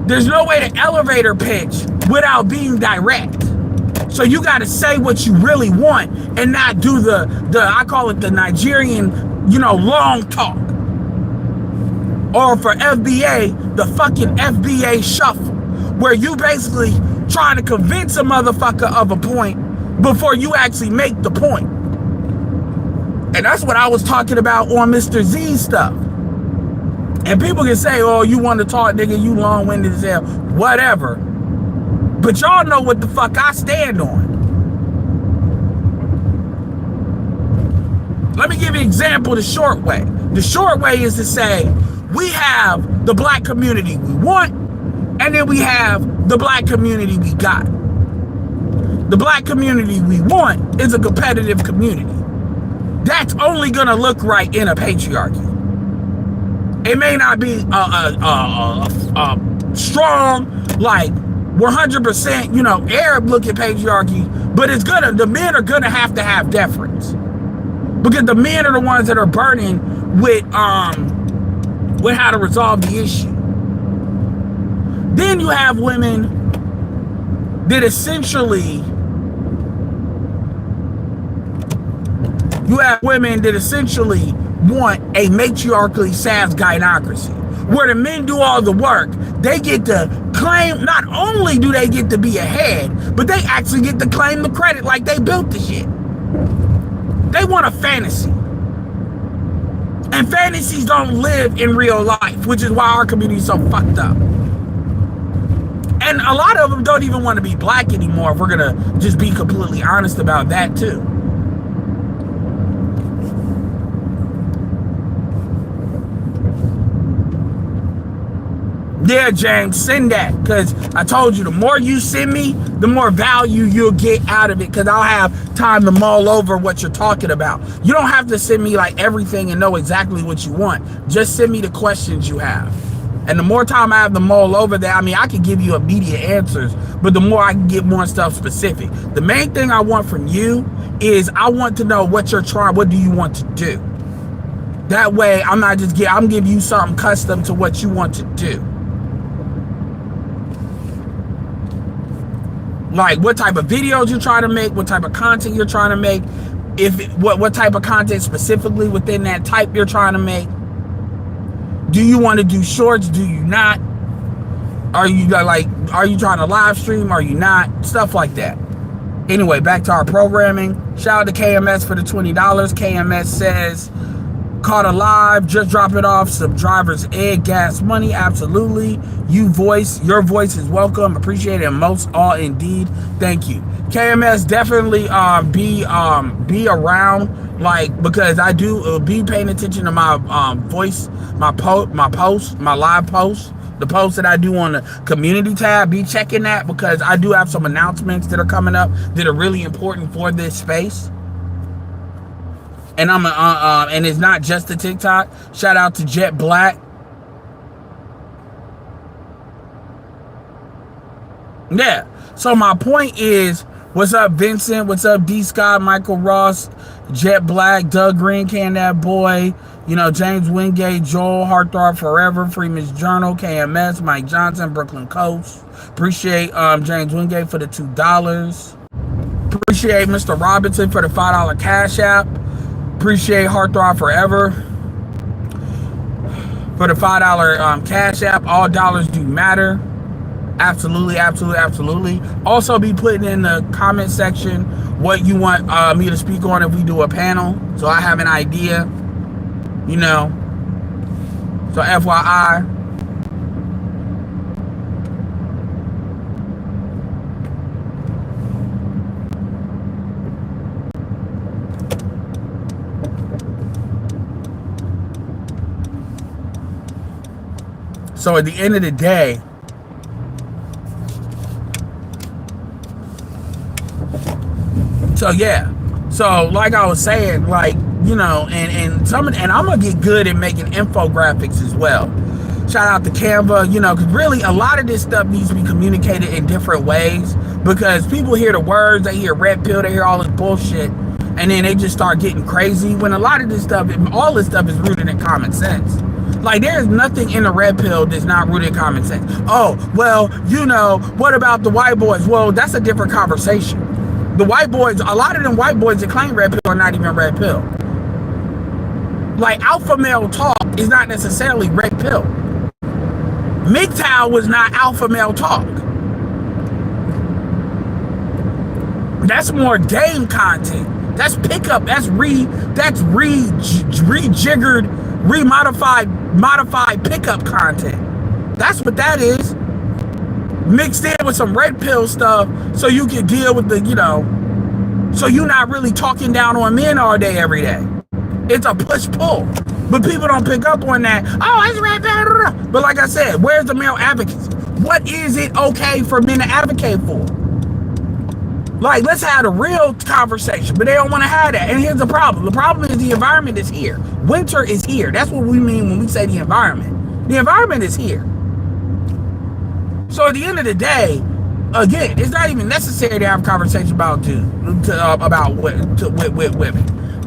There's no way to elevator pitch without being direct. So you got to say what you really want and not do the I call it the Nigerian, long talk. Or for FBA, the fucking FBA shuffle, where you basically trying to convince a motherfucker of a point before you actually make the point. And that's what I was talking about on Mr. Z stuff. And people can say, oh, you want to talk, nigga, you long-winded as hell, whatever. But y'all know what the fuck I stand on. Let me give you an example the short way. The short way is to say, we have the black community we want, and then we have the black community we got. The black community we want is a competitive community. That's only gonna look right in a patriarchy. It may not be strong, like 100%, Arab-looking patriarchy, but the men are gonna have to have deference, because the men are the ones that are burning with how to resolve the issue. Then you have women that essentially want a matriarchally SAS gynocracy, where the men do all the work. They get to claim, not only do they get to be ahead, but they actually get to claim the credit like they built the shit. They want a fantasy. And fantasies don't live in real life, which is why our community is so fucked up. And a lot of them don't even want to be black anymore, if we're gonna just be completely honest about that too. Yeah, James, send that, because I told you the more you send me, the more value you'll get out of it, because I'll have time to mull over what you're talking about. You don't have to send me like everything and know exactly what you want. Just send me the questions you have. And the more time I have to mull over that, I can give you immediate answers, but the more I can get more stuff specific. The main thing I want from you is I want to know what do you want to do? That way I'm giving you something custom to what you want to do. Like what type of videos you're trying to make, what type of content you're trying to make, what type of content specifically within that type you're trying to make. Do you want to do shorts? Do you not? Are you trying to live stream? Are you not? Stuff like that. Anyway, back to our programming. Shout out to KMS for the $20. KMS says, caught alive, just drop it off. Some driver's ed, gas money, absolutely. Your voice is welcome, appreciate it, and most all indeed. Thank you. KMS, definitely be around, like, because I do be paying attention to my voice, my live posts, the posts that I do on the community tab. Be checking that, because I do have some announcements that are coming up that are really important for this space. And and it's not just the TikTok. Shout out to Jet Black. Yeah. So my point is, what's up, Vincent? What's up, D Scott, Michael Ross, Jet Black, Doug Green, Can That Boy, James Wingate, Joel, Heartthrob Forever, Freeman's Journal, KMS, Mike Johnson, Brooklyn Coast. Appreciate James Wingate for the $2. Appreciate Mr. Robinson for the $5 Cash App. Appreciate Heartthrob Forever for the $5 Cash App. All dollars do matter. Absolutely, absolutely, absolutely. Also, be putting in the comment section what you want me to speak on if we do a panel, so I have an idea. So FYI. So at the end of the day, so like I was saying, like, and I'm gonna get good at making infographics as well. Shout out to Canva, because really a lot of this stuff needs to be communicated in different ways, because people hear the words, they hear red pill, they hear all this bullshit, and then they just start getting crazy, when a lot of this stuff, all this stuff is rooted in common sense. Like, there's nothing in the red pill that's not rooted in common sense. Oh, well, what about the white boys? Well, that's a different conversation. The white boys, a lot of them white boys that claim red pill are not even red pill. Like, alpha male talk is not necessarily red pill. MGTOW was not alpha male talk. That's more game content. That's pickup. That's rejiggered, modified pickup content. That's what that is. Mixed in with some red pill stuff, so you can deal with so you're not really talking down on men all day, every day. It's a push-pull. But people don't pick up on that. Oh, it's red pill. But like I said, where's the male advocates? What is it okay for men to advocate for? Like, let's have a real conversation, but they don't want to have that. And here's the problem. The problem is the environment is here. Winter is here. That's what we mean when we say the environment. The environment is here. So at the end of the day, again, it's not even necessary to have a conversation about women.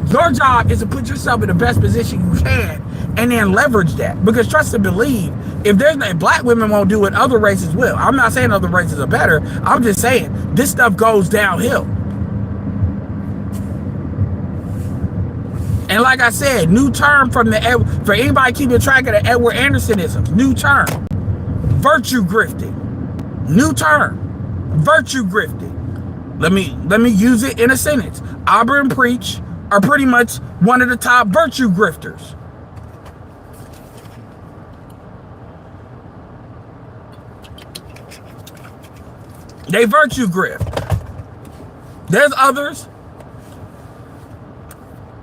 Your job is to put yourself in the best position you can, and then leverage that. Because trust and believe, if black women won't do it, other races will. I'm not saying other races are better. I'm just saying this stuff goes downhill. And like I said, new term for anybody keeping track of the Edward Andersonisms, new term. Virtue grifting. New term. Virtue grifting. Let me use it in a sentence. Aubrey and Preach are pretty much one of the top virtue grifters. They virtue grift. There's others.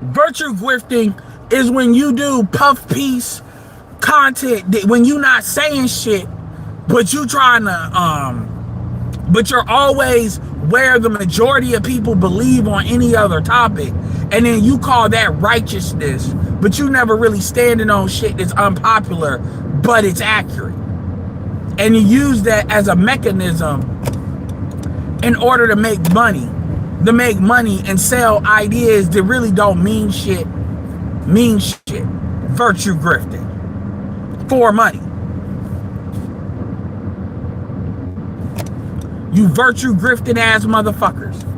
Virtue grifting is when you do puff piece content, when you not saying shit, but you trying to but you're always where the majority of people believe on any other topic, and then you call that righteousness, but you never really standing on shit that's unpopular, but it's accurate, and you use that as a mechanism in order to make money. to make money and sell ideas that really don't mean shit. Virtue grifting for money. You virtue grifting ass motherfuckers.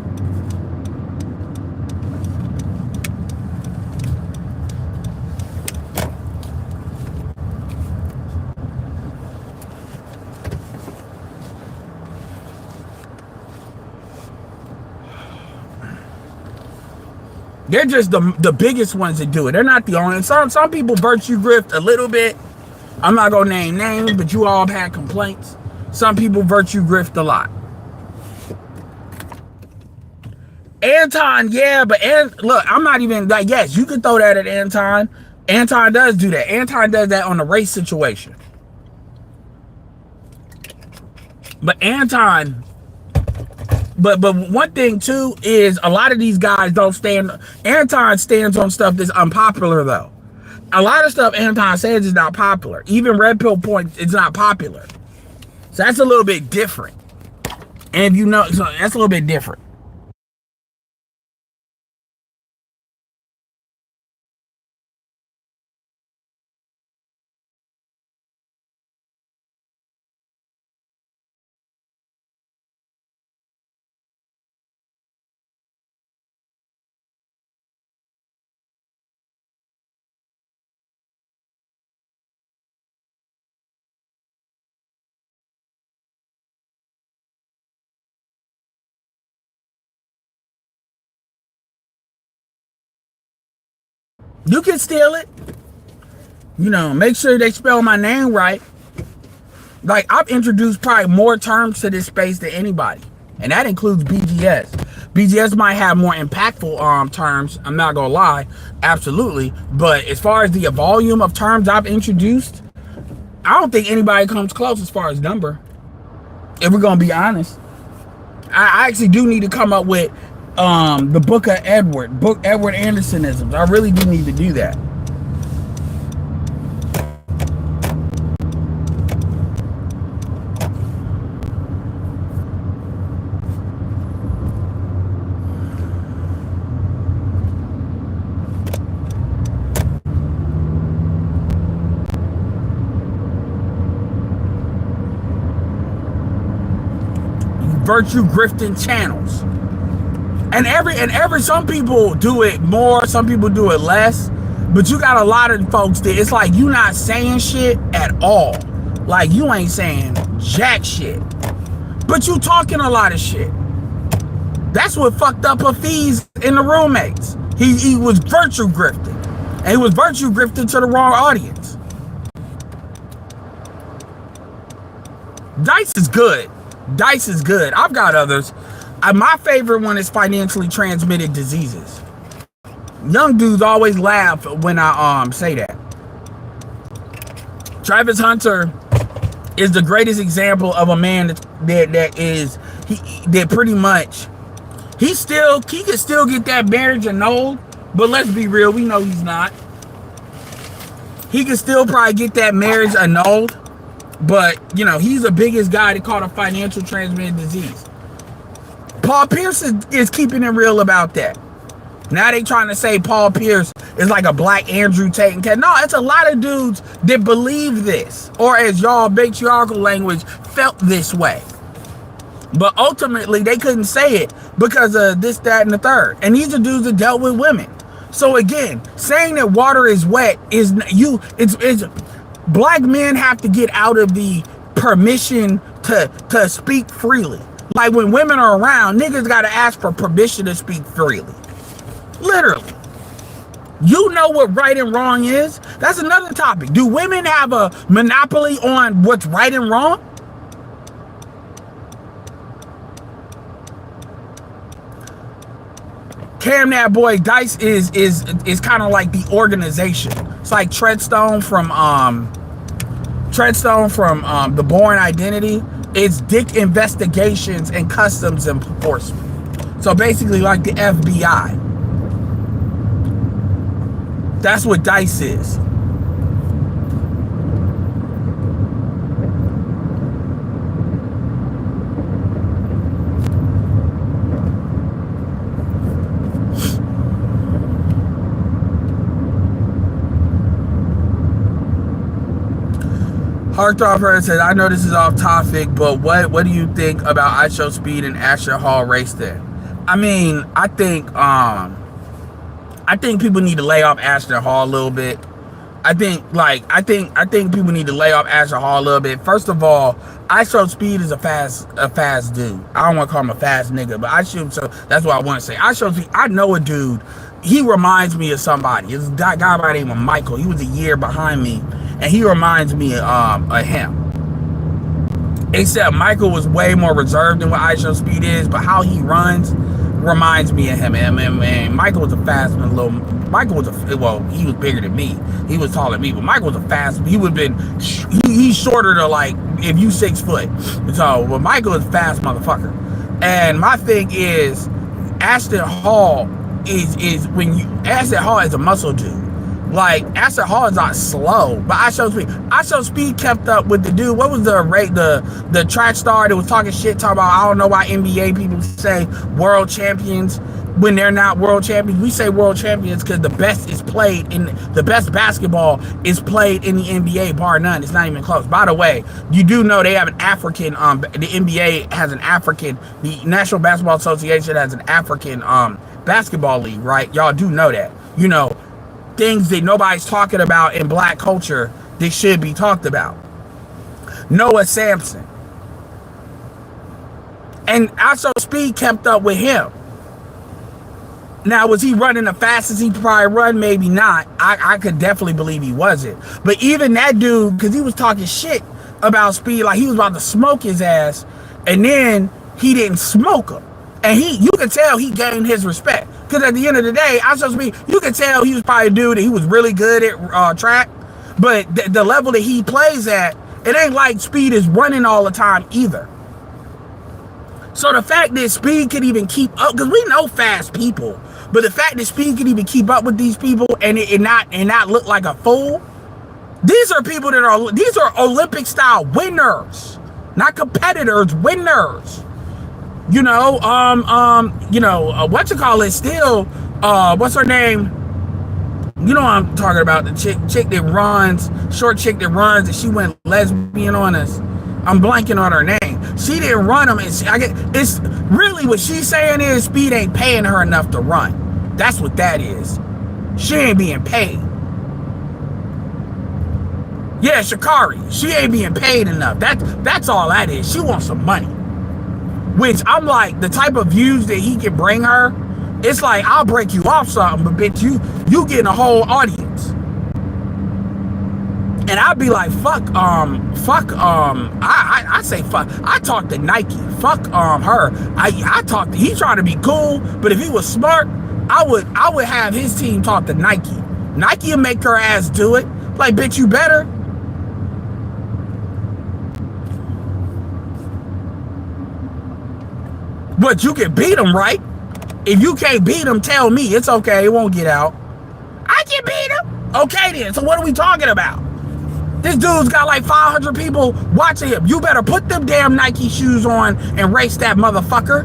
They're just the biggest ones that do it. They're not the only. Some people virtue grift a little bit. I'm not gonna name names, but you all have had complaints. Some people virtue grift a lot. Anton, yeah, but look, I'm not even like, yes, you can throw that at Anton. Anton does do that. Anton does that on the race situation. But Anton, but one thing too is a lot of these guys don't stand. Anton stands on stuff that's unpopular though. A lot of stuff Anton says is not popular. Even Red Pill Point is not popular. So that's a little bit different. And you know, so that's a little bit different. You can steal it. You know, make sure they spell my name right. Like, I've introduced probably more terms to this space than anybody. And that includes BGS. BGS might have more impactful terms. I'm not going to lie. Absolutely. But as far as the volume of terms I've introduced, I don't think anybody comes close as far as number. If we're going to be honest. I actually do need to come up with the book of Edward Andersonisms. I really do need to do that. Virtue grifting channels. And some people do it more, some people do it less, but you got a lot of folks that it's like you not saying shit at all. Like you ain't saying jack shit, but you talking a lot of shit. That's what fucked up Hafiz and the roommates. He was virtue grifting, and he was virtue grifting to the wrong audience. Dice is good. Dice is good. I've got others. My favorite one is financially transmitted diseases. Young dudes always laugh when I say that. Travis Hunter is the greatest example of a man that pretty much he can still get that marriage annulled, but let's be real, we know he's not. He can still probably get that marriage annulled, but you know, he's the biggest guy that caught a financial transmitted disease. Paul Pierce is keeping it real about that. Now they trying to say Paul Pierce is like a black Andrew Tate. No, it's a lot of dudes that believe this, or as y'all matriarchal language, felt this way. But ultimately, they couldn't say it because of this, that, and the third. And these are dudes that dealt with women. So again, saying that water is wet is it's black men have to get out of the permission to speak freely. Like when women are around, niggas gotta ask for permission to speak freely. Literally. You know what right and wrong is? That's another topic. Do women have a monopoly on what's right and wrong? Cam that boy Dice is kind of like the organization. It's like Treadstone from The Bourne Identity. It's Dick Investigations and Customs Enforcement. So basically like the FBI. That's what Dice is. Heartthrob Her says, I know this is off topic, but what do you think about IShowSpeed and Asher Hall race there? I mean, I think people need to lay off Asher Hall a little bit. I think people need to lay off Asher Hall a little bit. First of all, IShowSpeed is a fast dude. I don't want to call him a fast nigga, but so that's what I want to say. IShowSpeed, I know a dude. He reminds me of somebody. It's a guy by the name of Michael. He was a year behind me, and he reminds me of him. Except Michael was way more reserved than what IShowSpeed is, but how he runs reminds me of him. And Michael was a fast little. Michael was he was bigger than me. He was taller than me, but Michael was a fast. He would have been. He's shorter to like if you 6 foot. So, but Michael is a fast motherfucker. And my thing is, Ashton Hall is when you Ashton Hall is a muscle dude. Like Ashton Hall is not slow, but IShowSpeed kept up with the dude. What was the track star that was talking about? I don't know why NBA people say world champions when they're not world champions. We say world champions because the best basketball is played in the NBA, bar none. It's not even close. By the way, you do know they have an African. The NBA has an African. The National Basketball Association has an African basketball league, right? Y'all do know that. You know. Things that nobody's talking about in black culture that should be talked about. Noah Sampson. And IShowSpeed kept up with him. Now, was he running the fastest he probably run? Maybe not. I could definitely believe he wasn't. But even that dude, because he was talking shit about Speed, like he was about to smoke his ass, and then he didn't smoke him. And you could tell he gained his respect. Because at the end of the day, you could tell he was probably a dude that he was really good at track. But the level that he plays at, it ain't like Speed is running all the time either. So the fact that Speed could even keep up, because we know fast people, but the fact that Speed could even keep up with these people and not look like a fool, these are people these are Olympic style winners, not competitors, winners. You know, still, what's her name? You know what I'm talking about, the chick that runs, short chick that runs, and she went lesbian on us. I'm blanking on her name. She didn't run them, and it's really what she's saying is Speed ain't paying her enough to run. That's what that is. She ain't being paid. Yeah, Sha'Carri, she ain't being paid enough. That's all that is. She wants some money. Which I'm like, the type of views that he can bring her, it's like, I'll break you off something, but bitch, you getting a whole audience. And I'd be like, I say fuck. I talk to Nike. Fuck her. He trying to be cool, but if he was smart, I would have his team talk to Nike. Nike will make her ass do it. Like, bitch, you better. But you can beat him, right? If you can't beat him, tell me. It's okay. It won't get out. I can beat him. Okay, then. So what are we talking about? This dude's got like 500 people watching him. You better put them damn Nike shoes on and race that motherfucker.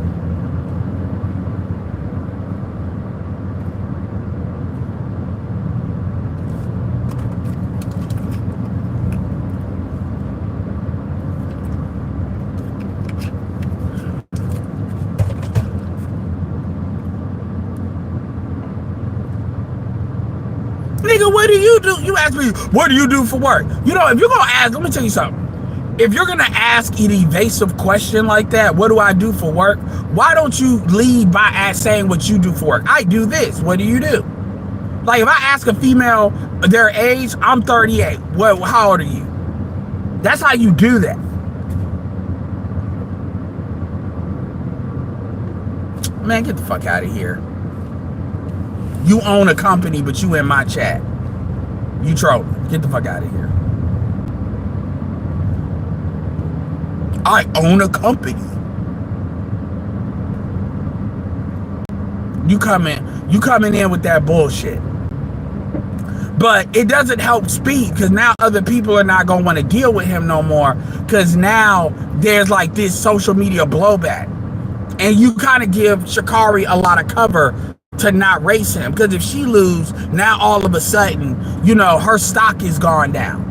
Nigga, what do you do? You ask me, what do you do for work? You know, if you're gonna ask, let me tell you something. If you're gonna ask an evasive question like that, what do I do for work? Why don't you lead by saying what you do for work? I do this. What do you do? Like if I ask a female their age, I'm 38. How old are you? That's how you do that. Man, get the fuck out of here. You own a company, but you in my chat. You trolling. Get the fuck out of here. I own a company. You coming in with that bullshit. But it doesn't help Speed, because now other people are not gonna want to deal with him no more, because now there's like this social media blowback. And you kind of give Sha'Carri a lot of cover to not race him, because if she lose, now all of a sudden, you know, her stock is gone down.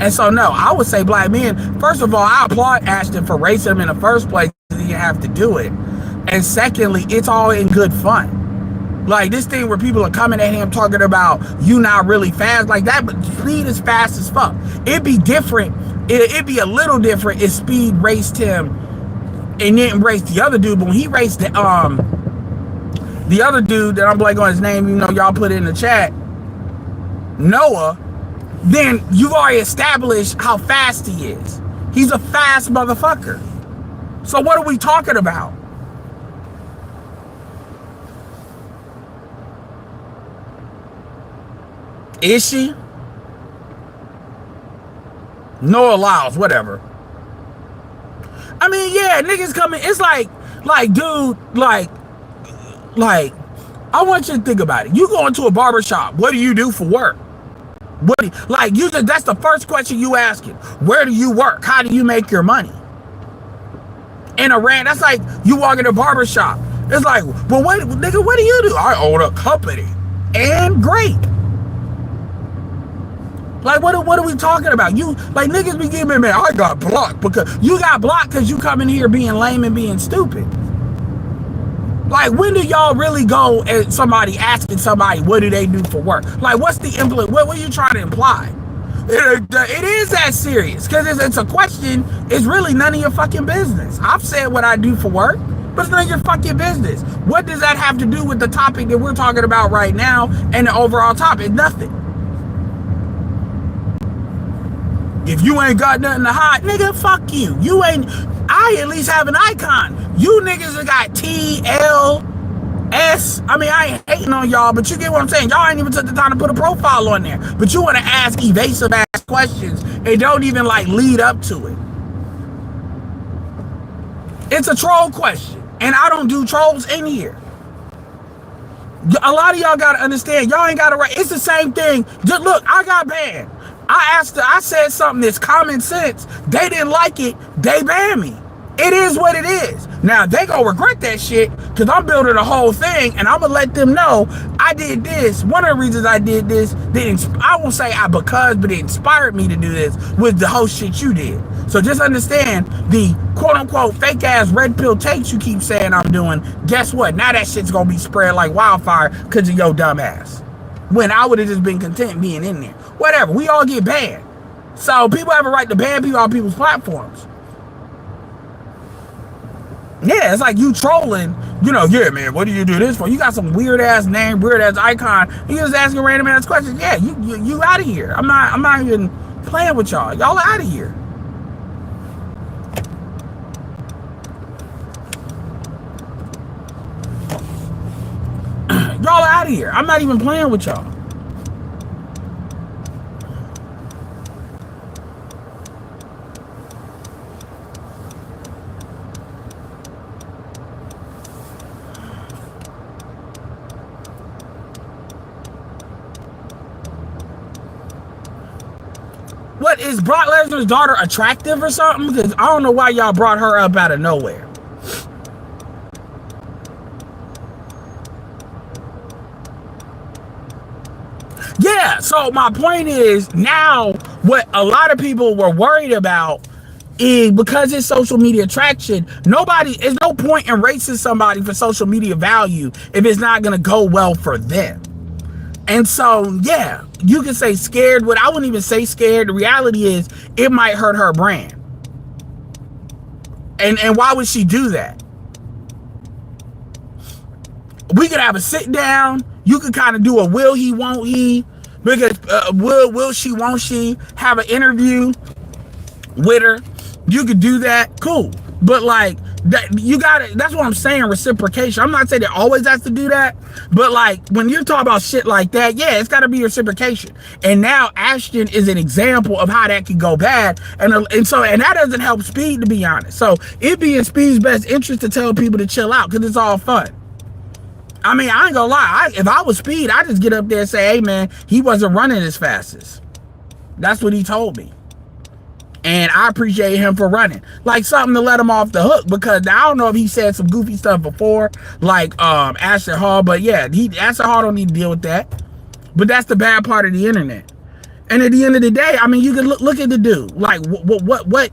And so, no, I would say black men, first of all, I applaud Ashton for racing him in the first place. You have to do it. And secondly, it's all in good fun. Like this thing where people are coming at him talking about you not really fast like that, but Speed is fast as fuck. It'd be different. It'd be a little different if Speed raced him and didn't race the other dude. But when he raced the other dude that I'm blanking on his name, you know, y'all put it in the chat, Noah, then you've already established how fast he is. He's a fast motherfucker. So what are we talking about? Is she? Noah Lyles, whatever. I mean, yeah, niggas coming. It's like, dude, like, I want you to think about it. You go into a barbershop. What do you do for work? That's the first question you asking. Where do you work? How do you make your money? In Iran, that's like you walk in a barbershop. It's like, well, nigga, what do you do? I own a company. And great. Like, what are we talking about? You, like, niggas be giving me, man, I got blocked because you got blocked because you come in here being lame and being stupid. Like, when do y'all really go at somebody asking somebody, what do they do for work? Like, what's the what are you trying to imply? It is that serious because it's a question. It's really none of your fucking business. I've said what I do for work, but it's none of your fucking business. What does that have to do with the topic that we're talking about right now and the overall topic? Nothing. If you ain't got nothing to hide, nigga, fuck you. You ain't. I at least have an icon. You niggas have got T, L, S. I mean, I ain't hating on y'all, but you get what I'm saying. Y'all ain't even took the time to put a profile on there. But you want to ask evasive ass questions and don't even like lead up to it. It's a troll question, and I don't do trolls in here. A lot of y'all gotta understand. Y'all ain't gotta write. It's the same thing. Just look, I got banned. I said something that's common sense. They didn't like it. They banned me. It is what it is. Now, they gonna regret that shit because I'm building a whole thing and I'm gonna let them know I did this. One of the reasons I did this, I won't say but it inspired me to do this with the whole shit you did. So just understand the quote unquote fake ass red pill takes you keep saying I'm doing. Guess what? Now that shit's gonna be spread like wildfire because of your dumb ass. When I would have just been content being in there. Whatever, we all get banned. So people have a right to ban people on people's platforms. Yeah, it's like you trolling, you know, yeah, man, what do you do this for? You got some weird ass name, weird ass icon. You just asking random ass questions. Yeah, you out of here. I'm not even playing with y'all. Y'all are out of here. Y'all are out of here. I'm not even playing with y'all. What, is Brock Lesnar's daughter attractive or something? Because I don't know why y'all brought her up out of nowhere. Yeah, so my point is now what a lot of people were worried about is because it's social media attraction, there's no point in racing somebody for social media value if it's not going to go well for them. And so, yeah, you can say scared, but I wouldn't even say scared. The reality is it might hurt her brand. And why would she do that? We could have a sit down. You could kind of do a will he, won't he? Because will she, won't she? Have an interview with her. You could do that. Cool. But like, that's what I'm saying, reciprocation. I'm not saying it always has to do that, but like when you're talking about shit like that, yeah, it's got to be reciprocation. And now Ashton is an example of how that could go bad, and that doesn't help Speed, to be honest. So it'd be in Speed's best interest to tell people to chill out because it's all fun. I mean, I ain't gonna lie. If I was Speed, I'd just get up there and say, hey man, he wasn't running as fastest. That's what he told me. And I appreciate him for running. Like something to let him off the hook, because I don't know if he said some goofy stuff before, like Ashton Hall, but yeah, Ashton Hall don't need to deal with that. But that's the bad part of the internet. And at the end of the day, I mean, you can look at the dude. Like, what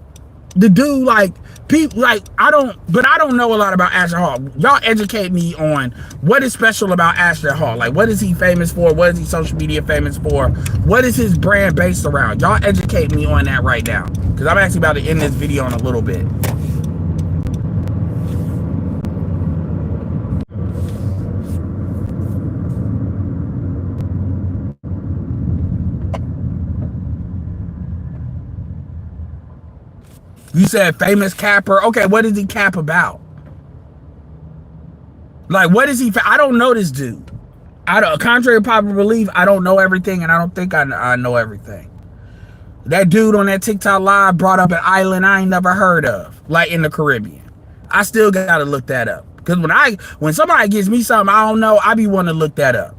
the dude, like, people, like, I don't know a lot about Asher Hall. Y'all educate me on what is special about Asher Hall. Like, what is he famous for? What is he social media famous for? What is his brand based around? Y'all educate me on that right now. Because I'm actually about to end this video in a little bit. You said famous capper. Okay, what does he cap about? Like, what is he? I don't know this dude. I don't. Contrary to popular belief, I don't know everything, and I don't think I know everything. That dude on that TikTok live brought up an island I ain't never heard of, like in the Caribbean. I still gotta look that up because when somebody gives me something I don't know, I be wanting to look that up.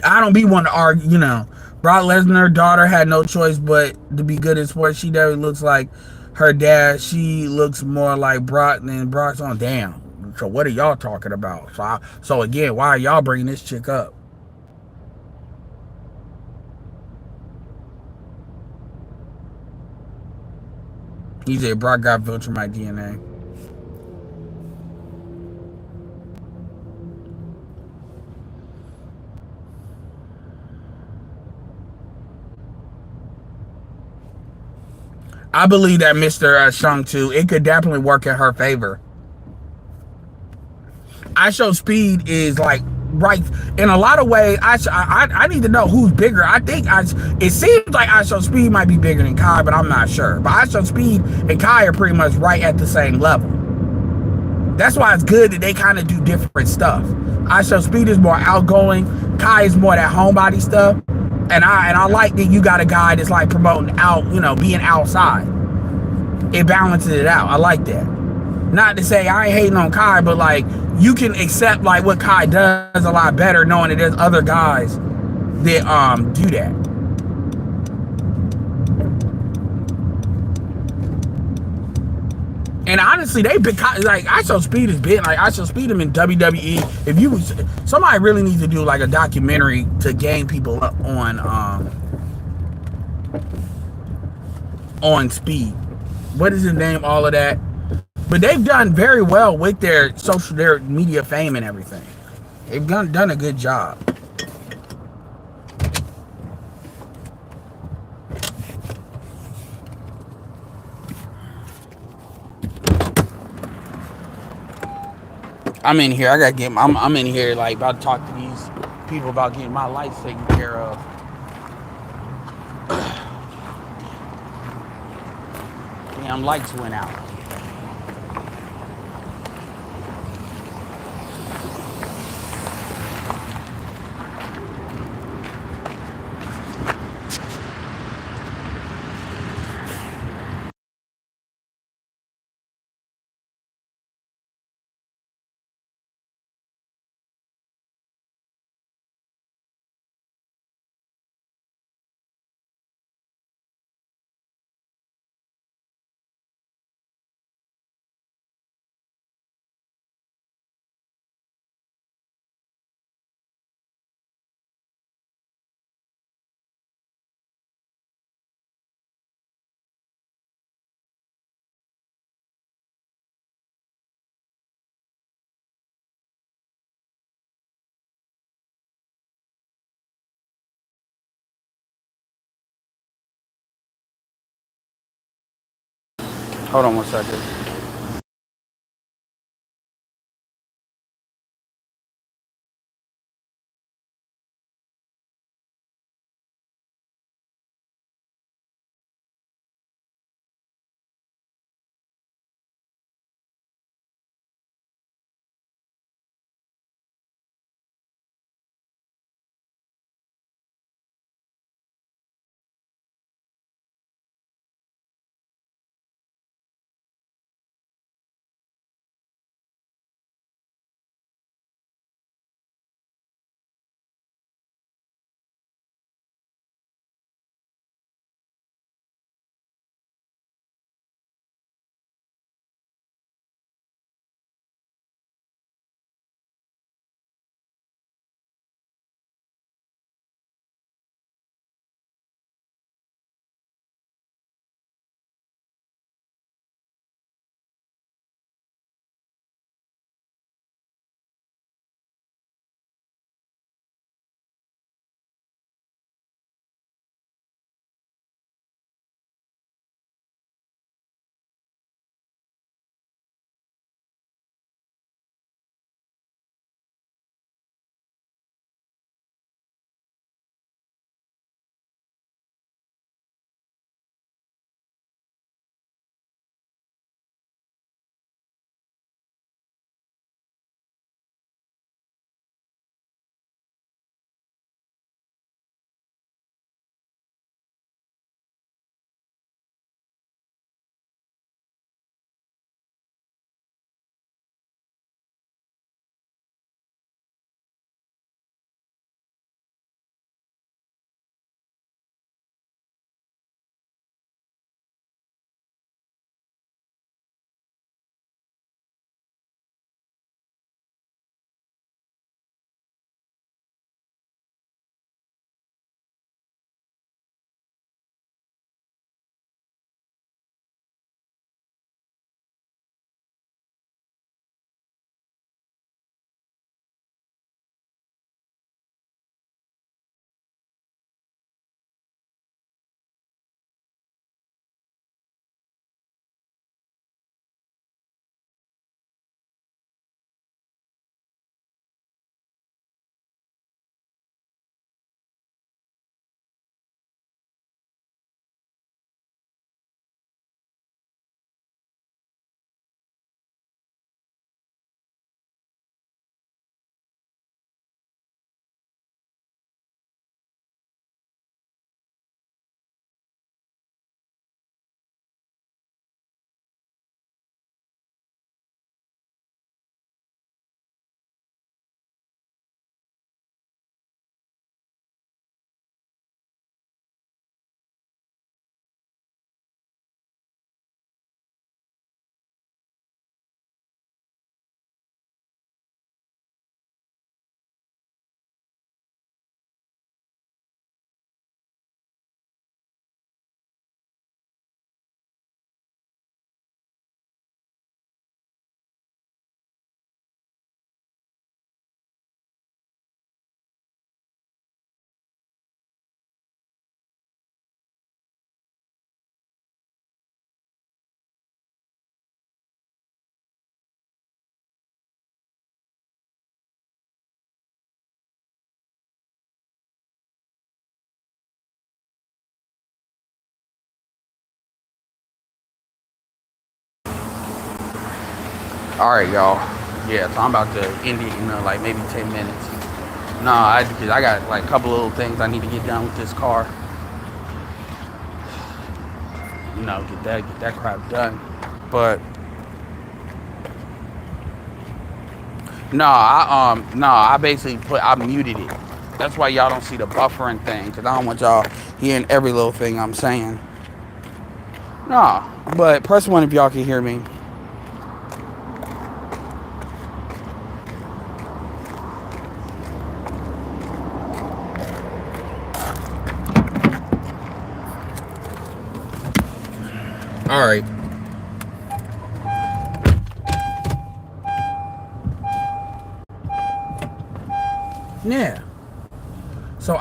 I don't be wanting to argue. Brock Lesnar's daughter had no choice but to be good in sports. She definitely looks like her dad. She looks more like Brock than Brock's on. Damn. So what are y'all talking about? So again, why are y'all bringing this chick up? He said Brock got filtered my DNA. I believe that Mr. Shang too. It could definitely work in her favor. I Show Speed is like right in a lot of ways. I need to know who's bigger. I think it seems like I Show Speed might be bigger than Kai, but I'm not sure. But I Show Speed and Kai are pretty much right at the same level. That's why it's good that they kind of do different stuff. I Show Speed is more outgoing. Kai is more that homebody stuff. And I like that you got a guy that's like promoting out, being outside. It balances it out. I like that. Not to say I ain't hating on Kai, but like you can accept like what Kai does a lot better, knowing that there's other guys that do that. And honestly, they've been like I Show Speed has been like I Show Speed him in WWE. If you somebody really needs to do like a documentary to gain people up on Speed. What is his name? All of that. But they've done very well with their media fame and everything. They've done a good job. I'm in here. I'm in here like about to talk to these people about getting my lights taken care of. Damn, lights went out. Hold on one second. All right, y'all. Yeah, so I'm about to end it in like maybe 10 minutes. Nah, because I got like a couple little things I need to get done with this car. You know, get that crap done. But I basically I muted it. That's why y'all don't see the buffering thing, because I don't want y'all hearing every little thing I'm saying. Nah, but press 1 if y'all can hear me. All right. Yeah. So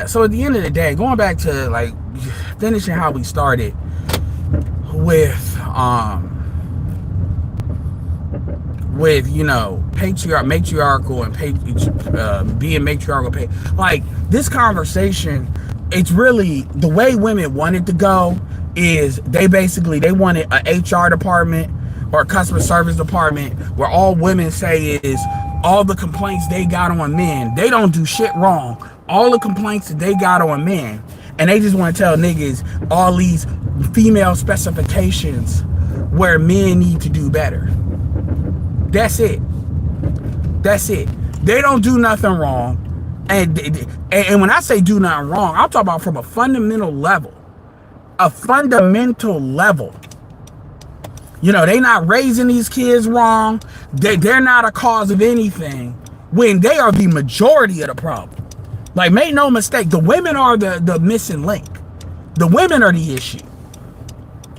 so at the end of the day, going back to like finishing how we started with you know, matriarchal and being matriarchal, like this conversation, it's really the way women wanted to go is they wanted an HR department or a customer service department where all women say is all the complaints they got on men. They don't do shit wrong. All the complaints that they got on men, and they just want to tell niggas all these female specifications where men need to do better. That's it. That's it. They don't do nothing wrong. And when I say do nothing wrong, I'm talking about from a fundamental level. A fundamental level. You know, they not raising these kids wrong. They're not a cause of anything when they are the majority of the problem. Like, make no mistake, the women are the missing link. The women are the issue.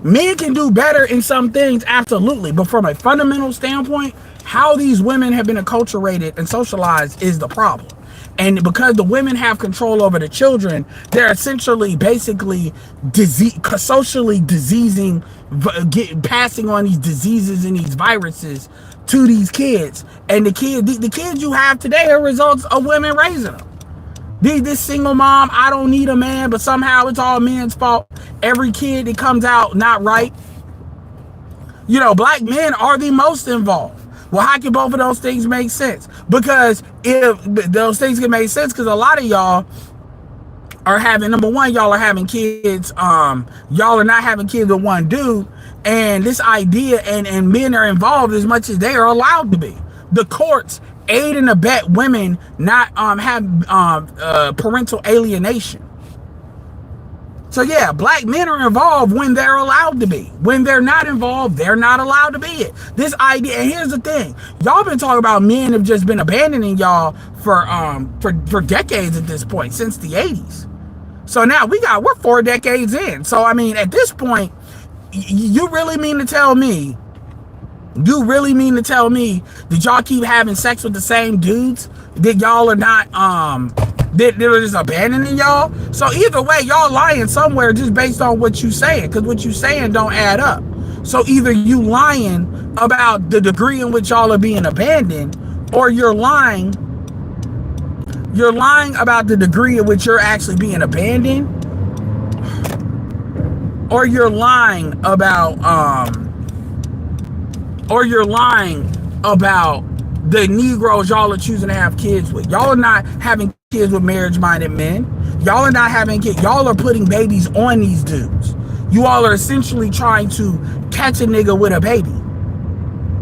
Men can do better in some things, absolutely. But from a fundamental standpoint, how these women have been acculturated and socialized is the problem. And because the women have control over the children, they're essentially basically socially diseasing, passing on these diseases and these viruses to these kids. And the kids you have today are results of women raising them. This single mom, I don't need a man, but somehow it's all men's fault. Every kid that comes out not right. You know, black men are the most involved. Well, how can both of those things make sense? Because if those things can make sense, because a lot of y'all are having, number one, y'all are having kids. Y'all are not having kids with one dude. And this idea, and men are involved as much as they are allowed to be. The courts aid and abet women not have parental alienation. So yeah, black men are involved when they're allowed to be. When they're not involved, they're not allowed to be it. This idea, and here's the thing, y'all been talking about men have just been abandoning y'all for decades at this point, since the 80s. So now we're 4 decades in. So I mean, at this point, you really mean to tell me that y'all keep having sex with the same dudes? That y'all are not they're just abandoning y'all? So either way, y'all lying somewhere just based on what you saying, because what you saying don't add up. So either you lying about the degree in which y'all are being abandoned, or you're lying about the degree in which you're actually being abandoned, or you're lying about the Negroes y'all are choosing to have kids with. Y'all are not having kids with marriage-minded men. Y'all are not having kids. Y'all are putting babies on these dudes. You all are essentially trying to catch a nigga with a baby.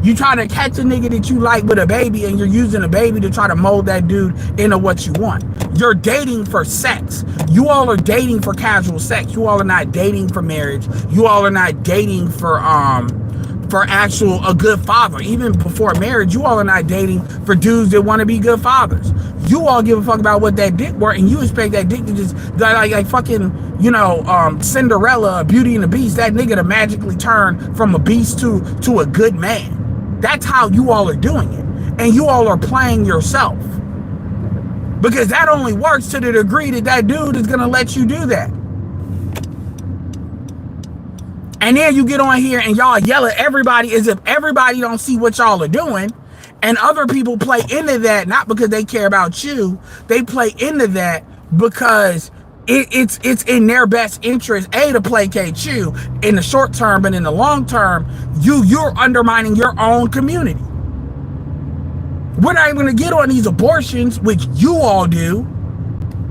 You try to catch a nigga that you like with a baby, and you're using a baby to try to mold that dude into what you want. You're dating for sex. You all are dating for casual sex. You all are not dating for marriage. You all are not dating for a good father. Even before marriage, you all are not dating for dudes that want to be good fathers. You all give a fuck about what that dick worth, and you expect that dick to just like fucking, you know, Cinderella, Beauty and the Beast, that nigga to magically turn from a beast to a good man. That's how you all are doing it. And you all are playing yourself. Because that only works to the degree that dude is gonna let you do that. And then you get on here and y'all yell at everybody as if everybody don't see what y'all are doing. And other people play into that, not because they care about you. They play into that because it's in their best interest, A, to placate you in the short term, but in the long term, you're undermining your own community. We're not even gonna get on these abortions, which you all do.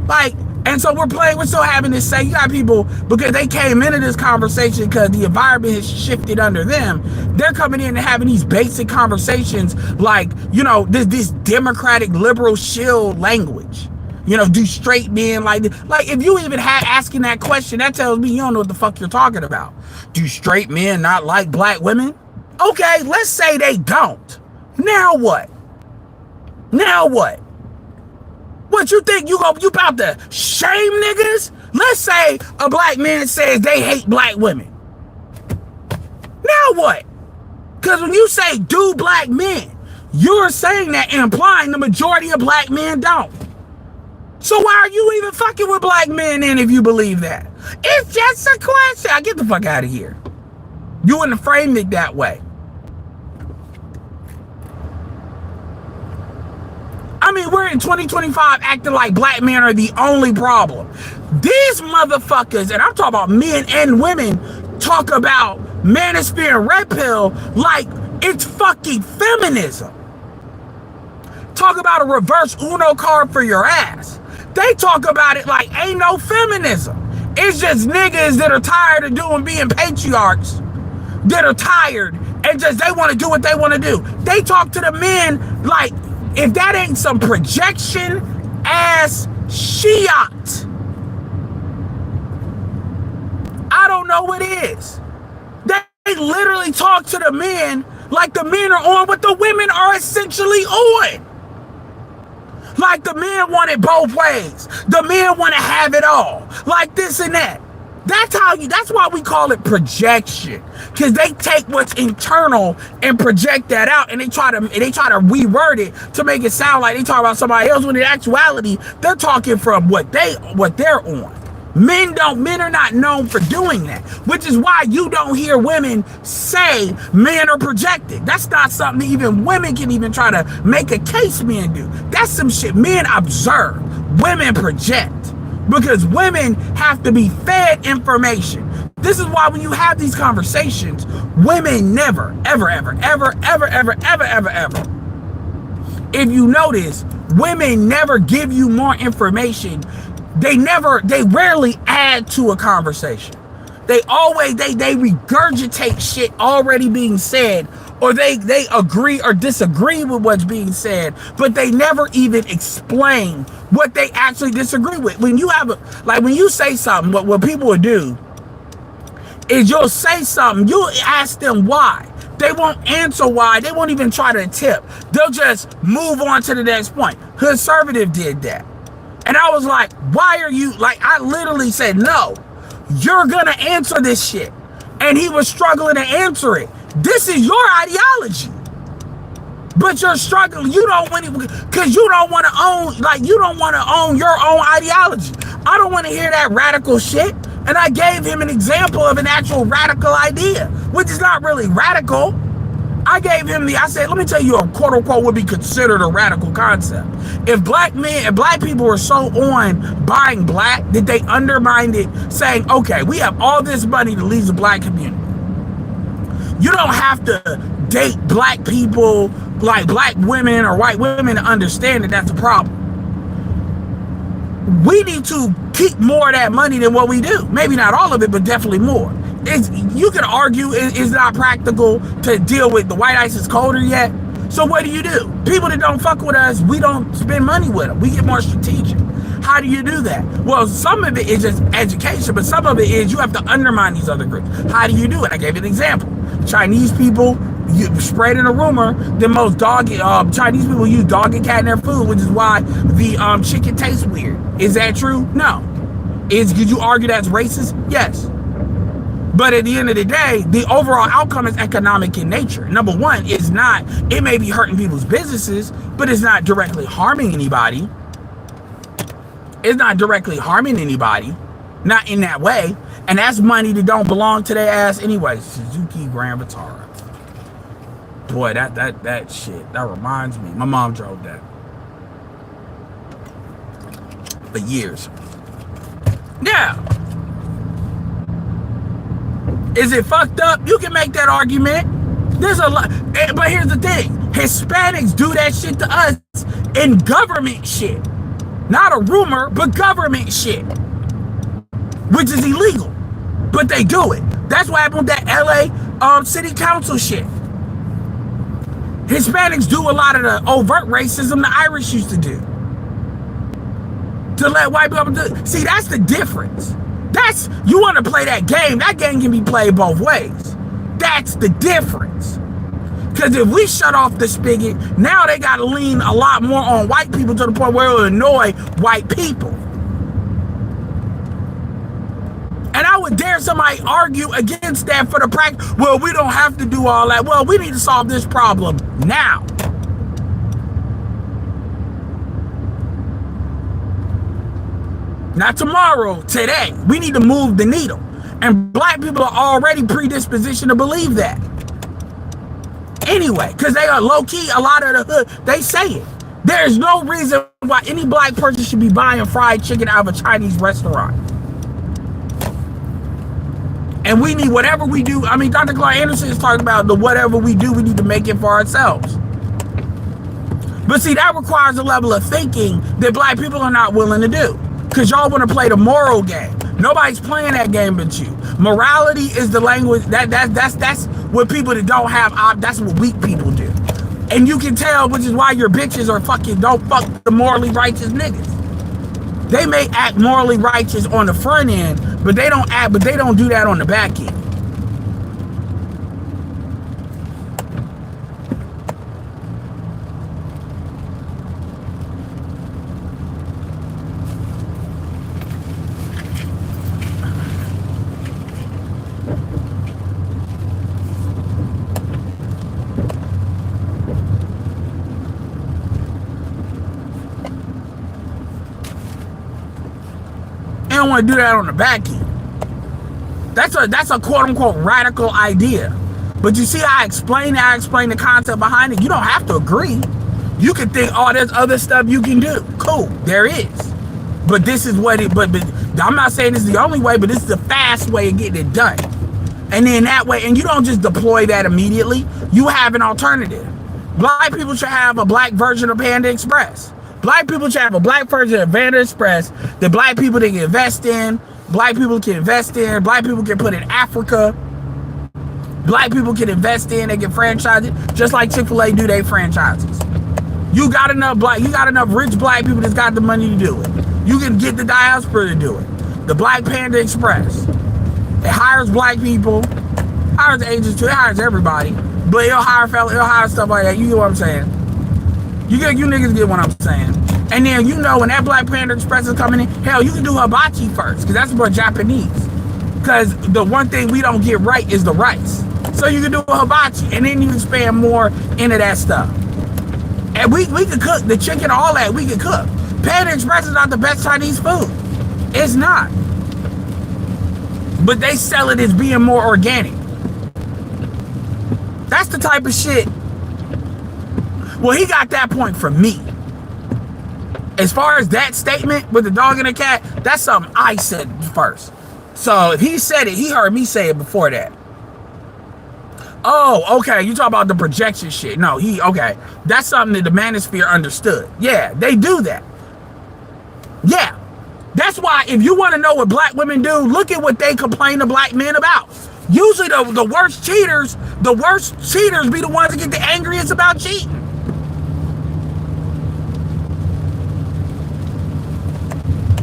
Like, and so we're still having this say, you got people, because they came into this conversation because the environment has shifted under them, they're coming in and having these basic conversations like, you know, this democratic liberal shill language. You know, do straight men like this? Like, if you even had asking that question, that tells me you don't know what the fuck you're talking about. Do straight men not like black women? Okay, let's say they don't. Now what? Now what? What you think you about to shame niggas? Let's say a black man says they hate black women. Now what? Because when you say do black men, you're saying that and implying the majority of black men don't. So why are you even fucking with black men then if you believe that? It's just a question. Get the fuck out of here. You wouldn't frame it that way. I mean, we're in 2025 acting like black men are the only problem. These motherfuckers, and I'm talking about men and women, talk about manosphere and red pill like it's fucking feminism. Talk about a reverse Uno card for your ass. They talk about it like ain't no feminism. It's just niggas that are tired of being patriarchs, that are tired and just they want to do what they want to do. They talk to the men like, if that ain't some projection ass shit, I don't know what is. They literally talk to the men like the men are on what the women are essentially on. Like the men want it both ways. The men want to have it all. Like this and that. That's why we call it projection. Because they take what's internal and project that out, and they try to reword it to make it sound like they talk about somebody else, when in actuality, they're talking from what they're on. Men are not known for doing that, which is why you don't hear women say men are projecting. That's not something even women can even try to make a case men do. That's some shit men observe. Women project. Because women have to be fed information. This is why when you have these conversations, women never, ever, ever, ever, ever, ever, ever, ever, ever. If you notice, women never give you more information. They rarely add to a conversation. They regurgitate shit already being said, or they agree or disagree with what's being said, but they never even explain what they actually disagree with. When you say something, what people will do is you'll say something, you'll ask them why. They won't answer why. They won't even try to tip. They'll just move on to the next point. Conservative did that. And I was like, why are you, I literally said, no, you're gonna answer this shit. And he was struggling to answer it. This is your ideology. But you're struggling. You don't want it because you don't want to own your own ideology. I don't want to hear that radical shit. And I gave him an example of an actual radical idea, which is not really radical. I said, let me tell you a quote unquote would be considered a radical concept. If black people were so on buying black that they undermined it, saying, okay, we have all this money to leave the black community. You don't have to date black people, like black women or white women, to understand that that's a problem. We need to keep more of that money than what we do. Maybe not all of it, but definitely more. You can argue it's not practical to deal with the white ice is colder yet. So what do? People that don't fuck with us, we don't spend money with them. We get more strategic. How do you do that? Well, some of it is just education, but some of it is you have to undermine these other groups. How do you do it? I gave you an example. Chinese people, you spreading a rumor that most Chinese people use dog and cat in their food, which is why the chicken tastes weird. Is that true? No. Could you argue that's racist? Yes. But at the end of the day, the overall outcome is economic in nature. Number one, it may be hurting people's businesses, but it's not directly harming anybody. It's not directly harming anybody. Not in that way. And that's money that don't belong to their ass anyway. Suzuki Grand Vitara. Boy, that shit, that reminds me. My mom drove that. For years. Yeah. Is it fucked up? You can make that argument. There's a lot. But here's the thing. Hispanics do that shit to us in government shit. Not a rumor, but government shit. Which is illegal. But they do it. That's what happened with that LA city council shit. Hispanics do a lot of the overt racism the Irish used to do. To let white people do. See, that's the difference. You want to play that game. That game can be played both ways. That's the difference. Because if we shut off the spigot, now they got to lean a lot more on white people to the point where it'll annoy white people. And I would dare somebody argue against that for the practice. Well, we don't have to do all that. Well, we need to solve this problem now. Not tomorrow, today. We need to move the needle. And black people are already predispositioned to believe that. Anyway, because they are low-key, a lot of the hood, they say it. There's no reason why any black person should be buying fried chicken out of a Chinese restaurant. And we need whatever we do. I mean, Dr. Clark Anderson is talking about the whatever we do, we need to make it for ourselves. But see, that requires a level of thinking that black people are not willing to do. Because y'all want to play the moral game. Nobody's playing that game but you. Morality is the language. That's what people that don't have, that's what weak people do. And you can tell, which is why your bitches are don't fuck the morally righteous niggas. They may act morally righteous on the front end, but they don't do that on the back end. Don't want to do that on the back end. That's a quote unquote radical idea. But you see how I explain the concept behind it. You don't have to agree. You can think, oh, there's other stuff you can do. Cool, there is. But this is what it, but I'm not saying this is the only way, but this is the fast way of getting it done. And then that way, and you don't just deploy that immediately, you have an alternative. Black people should have a black version of Panda Express. Black people should have a black version of Panda Express that black people can invest in. Black people can invest in. Black people can put in Africa. Black people can invest in. They can franchise it, just like Chick-fil-A do their franchises. You got enough rich black people that's got the money to do it. You can get the diaspora to do it. The Black Panda Express. It hires black people, hires agents too. It hires everybody, but it'll hire stuff like that. You get what I'm saying? You niggas get what I'm saying. And then, when that Black Panda Express is coming in, hell, you can do hibachi first, because that's more Japanese. Because the one thing we don't get right is the rice. So you can do a hibachi, and then you expand more into that stuff. And we can cook the chicken, all that, we can cook. Panda Express is not the best Chinese food. It's not. But they sell it as being more organic. That's the type of shit. Well, he got that point from me. As far as that statement with the dog and the cat, that's something I said first. So if he said it, he heard me say it before that. Oh, okay, you talk about the projection shit. No, okay. That's something that the manosphere understood. Yeah, they do that. Yeah. That's why if you want to know what black women do, look at what they complain to black men about. Usually the worst cheaters be the ones that get the angriest about cheating.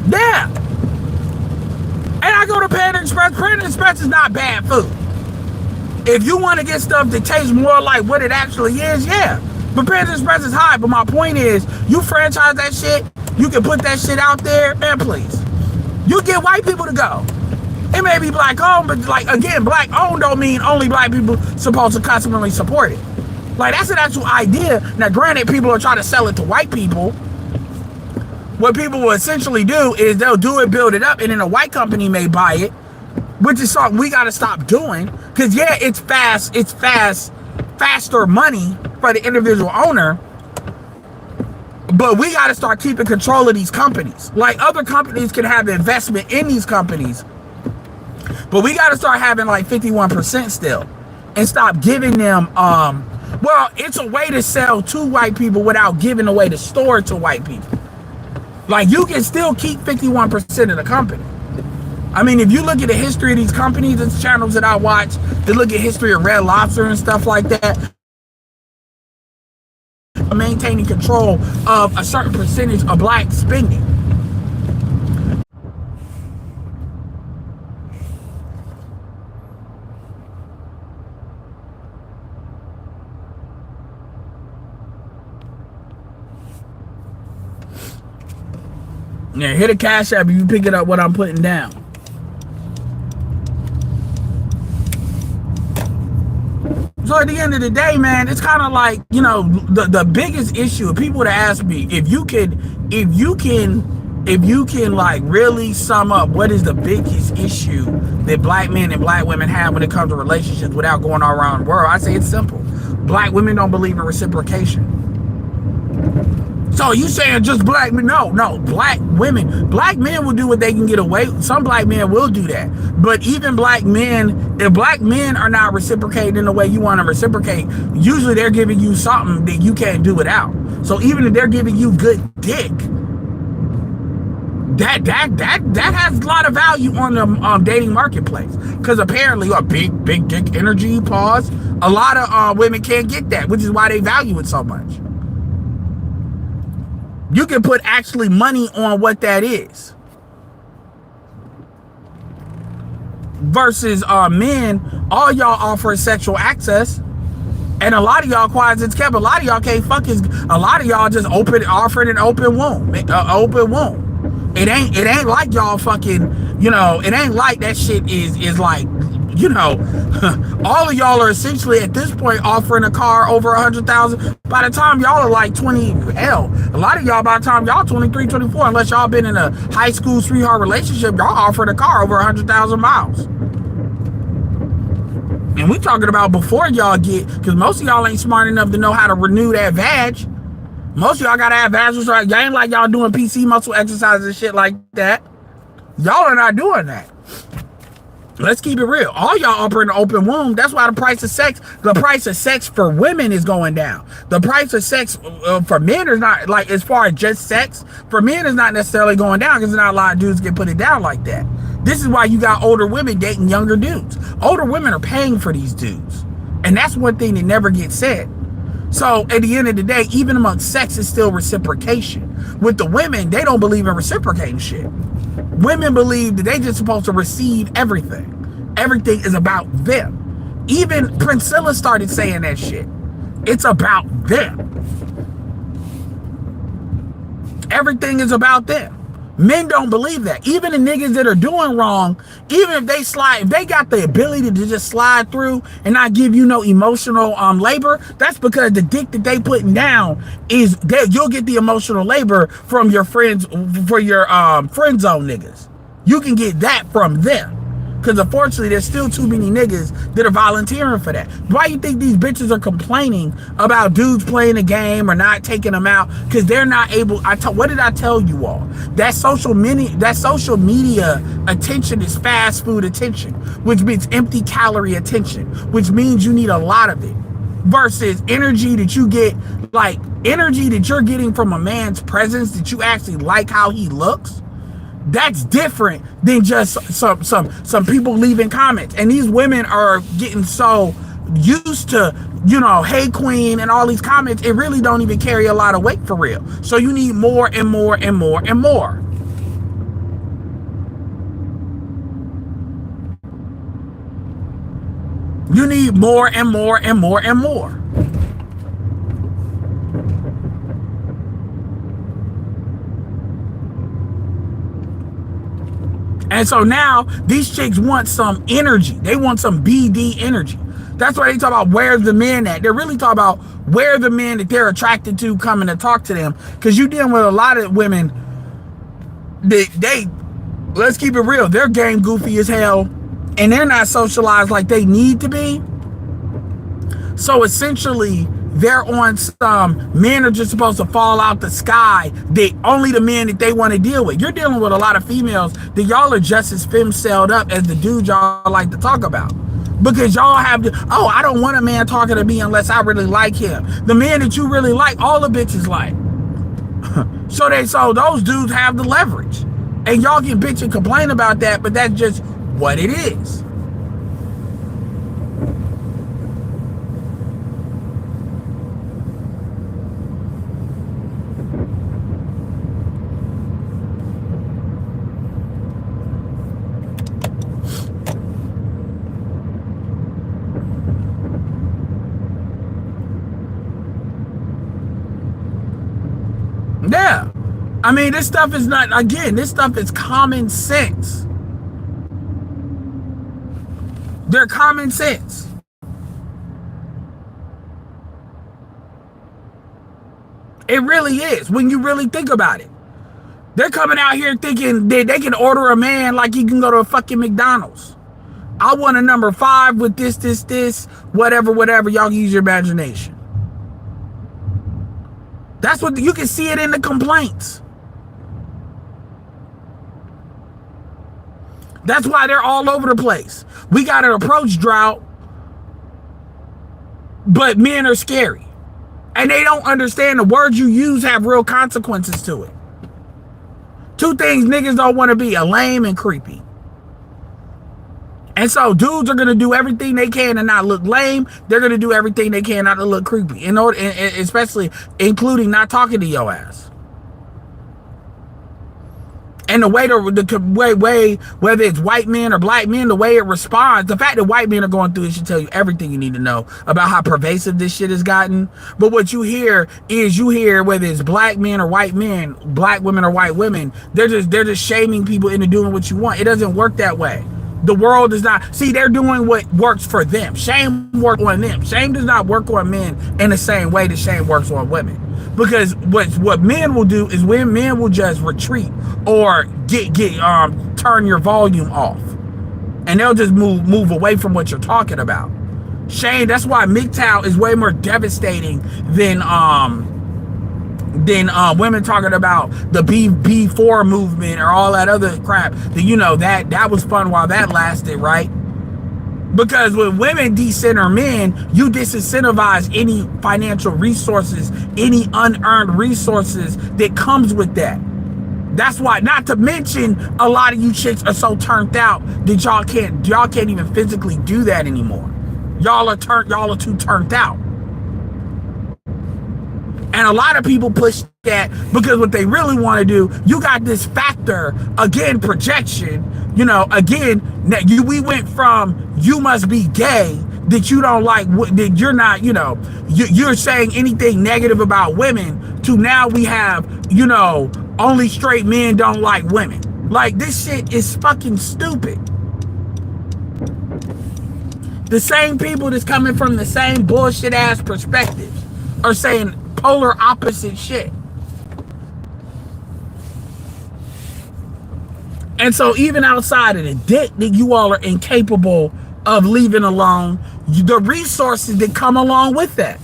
Yeah. And I go to Panda Express. Panda Express is not bad food. If you want to get stuff that tastes more like what it actually is, yeah. But Panda Express is high. But my point is, you franchise that shit, you can put that shit out there, man, please. You get white people to go. It may be black owned, but like, again, black owned don't mean only black people supposed to consequently support it. Like, that's an actual idea. Now, granted, people are trying to sell it to white people. What people will essentially do is they'll do it, build it up, and then a white company may buy it, which is something we got to stop doing. Because, yeah, it's faster money for the individual owner. But we got to start keeping control of these companies. Like, other companies can have investment in these companies, but we got to start having like 51% still, and stop giving them, well, it's a way to sell to white people without giving away the store to white people. Like, you can still keep 51% of the company. I mean, if you look at the history of these companies and channels that I watch, they look at history of Red Lobster and stuff like that, maintaining control of a certain percentage of black spending. Yeah, hit a Cash App if you pick it up what I'm putting down. So at the end of the day, man, it's kind of like, you know, the biggest issue, people to ask me, if you can like really sum up what is the biggest issue that black men and black women have when it comes to relationships without going all around the world, I say it's simple. Black women don't believe in reciprocation. So you saying just black men? No, black women. Black men will do what they can get away with. Some black men will do that. But even black men, if black men are not reciprocating in the way you want to reciprocate, usually they're giving you something that you can't do without. So even if they're giving you good dick, that has a lot of value on the dating marketplace. Because apparently a big dick energy, pause, a lot of women can't get that, which is why they value it so much. You can put actually money on what that is. Versus men, all y'all offer is sexual access. And a lot of y'all, quiet as it's kept, a lot of y'all can't fuck is, a lot of y'all just offering an open womb. Open womb. It ain't like y'all fucking, you know, it ain't like that shit is like, you know, all of y'all are essentially at this point offering a car over 100,000. By the time y'all are like 20, hell, a lot of y'all by the time y'all 23, 24, unless y'all been in a high school sweetheart relationship, y'all offered a car over 100,000 miles. And we talking about before y'all get, because most of y'all ain't smart enough to know how to renew that vag. Most of y'all gotta have vaginal, right? Y'all ain't like y'all doing PC muscle exercises and shit like that. Y'all are not doing that. Let's keep it real. All y'all operating an open womb. That's why the price of sex for women is going down. The price of sex for men is not, like, as far as just sex, for men is not necessarily going down, because there's not a lot of dudes get put it down like that. This is why you got older women dating younger dudes. Older women are paying for these dudes. And that's one thing that never gets said. So at the end of the day, even amongst sex is still reciprocation. With the women, they don't believe in reciprocating shit. Women believe that they just supposed to receive everything. Everything is about them. Even Priscilla started saying that shit. It's about them. Everything is about them. Men don't believe that. Even the niggas that are doing wrong, even if they got the ability to just slide through and not give you no emotional labor, that's because the dick that they putting down is that you'll get the emotional labor from your friends, for your friend zone niggas. You can get that from them. Because unfortunately, there's still too many niggas that are volunteering for that. Why you think these bitches are complaining about dudes playing a game or not taking them out? Because they're not able. What did I tell you all? That social media attention is fast food attention, which means empty calorie attention, which means you need a lot of it. Versus energy that you get, like energy that you're getting from a man's presence, that you actually like how he looks. That's different than just some people leaving comments. And these women are getting so used to, you know, hey queen and all these comments, it really don't even carry a lot of weight for real. So you need more and more and more and more. You need more and more and more and more. And so now these chicks want some energy. They want some BD energy. That's why they talk about where's the men at. They're really talking about where the men that they're attracted to coming to talk to them. Because you're dealing with a lot of women that let's keep it real, they're game goofy as hell and they're not socialized like they need to be. So essentially, they're on some men are just supposed to fall out the sky, they only the men that they want to deal with. You're dealing with a lot of females that y'all are just as fem-celled up as the dudes y'all like to talk about. Because y'all have to, oh, I don't want a man talking to me unless I really like him. The man that you really like, all the bitches like. So those dudes have the leverage. And y'all can bitch and complain about that, but that's just what it is. Yeah. I mean, this stuff is not, again, this stuff is common sense. They're common sense. It really is when you really think about it. They're coming out here thinking they can order a man like he can go to a fucking McDonald's. I want a number 5 with this, whatever. Y'all use your imagination. That's what you can see it in the complaints. That's why they're all over the place. We got an approach drought, but men are scary. And they don't understand the words you use have real consequences to it. 2 things niggas don't want to be: a lame and creepy. And so dudes are going to do everything they can to not look lame. They're going to do everything they can not to look creepy. In order, especially including not talking to your ass. And the way, whether it's white men or black men, the way it responds, the fact that white men are going through it should tell you everything you need to know about how pervasive this shit has gotten. But what you hear is, whether it's black men or white men, black women or white women, they're just shaming people into doing what you want. It doesn't work that way. The world does not, see, they're doing what works for them. Shame works on them. Shame does not work on men in the same way that shame works on women. Because what men will do is, when men will just retreat or turn your volume off, and they'll just move away from what you're talking about. Shame. That's why MGTOW is way more devastating than women talking about the B4 movement or all that other crap. That was fun while that lasted, right? Because when women decenter men, you disincentivize any financial resources, any unearned resources that comes with that. That's why, not to mention, a lot of you chicks are so turned out that y'all can't even physically do that anymore. Y'all are too turned out. And a lot of people push that because what they really want to do, you got this factor, again, projection, we went from you must be gay, that you don't like, that you're not, you're saying anything negative about women, to now we have, only straight men don't like women. Like, this shit is fucking stupid. The same people that's coming from the same bullshit ass perspectives are saying polar opposite shit. And so even outside of the dick that you all are incapable of leaving alone, the resources that come along with that.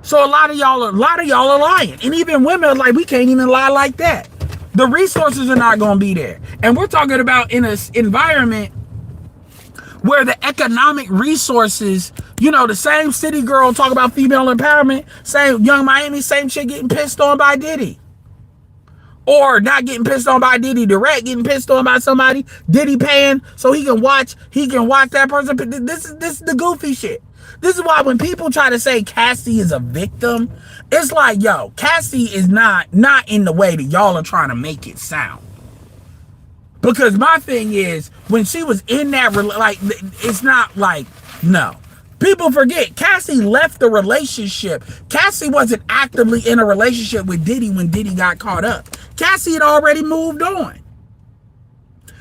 So a lot of y'all are lying. And even women are like, we can't even lie like that. The resources are not going to be there. And we're talking about in an environment where the economic resources, the same city girl talk about female empowerment, same Young Miami, same shit getting pissed on by Diddy. Or not getting pissed on by Diddy direct, getting pissed on by somebody, Diddy paying so he can watch that person. This is the goofy shit. This is why when people try to say Cassie is a victim, it's like, yo, Cassie is not in the way that y'all are trying to make it sound. Because my thing is, when she was in that, it's not like, no. People forget, Cassie left the relationship. Cassie wasn't actively in a relationship with Diddy when Diddy got caught up. Cassie had already moved on.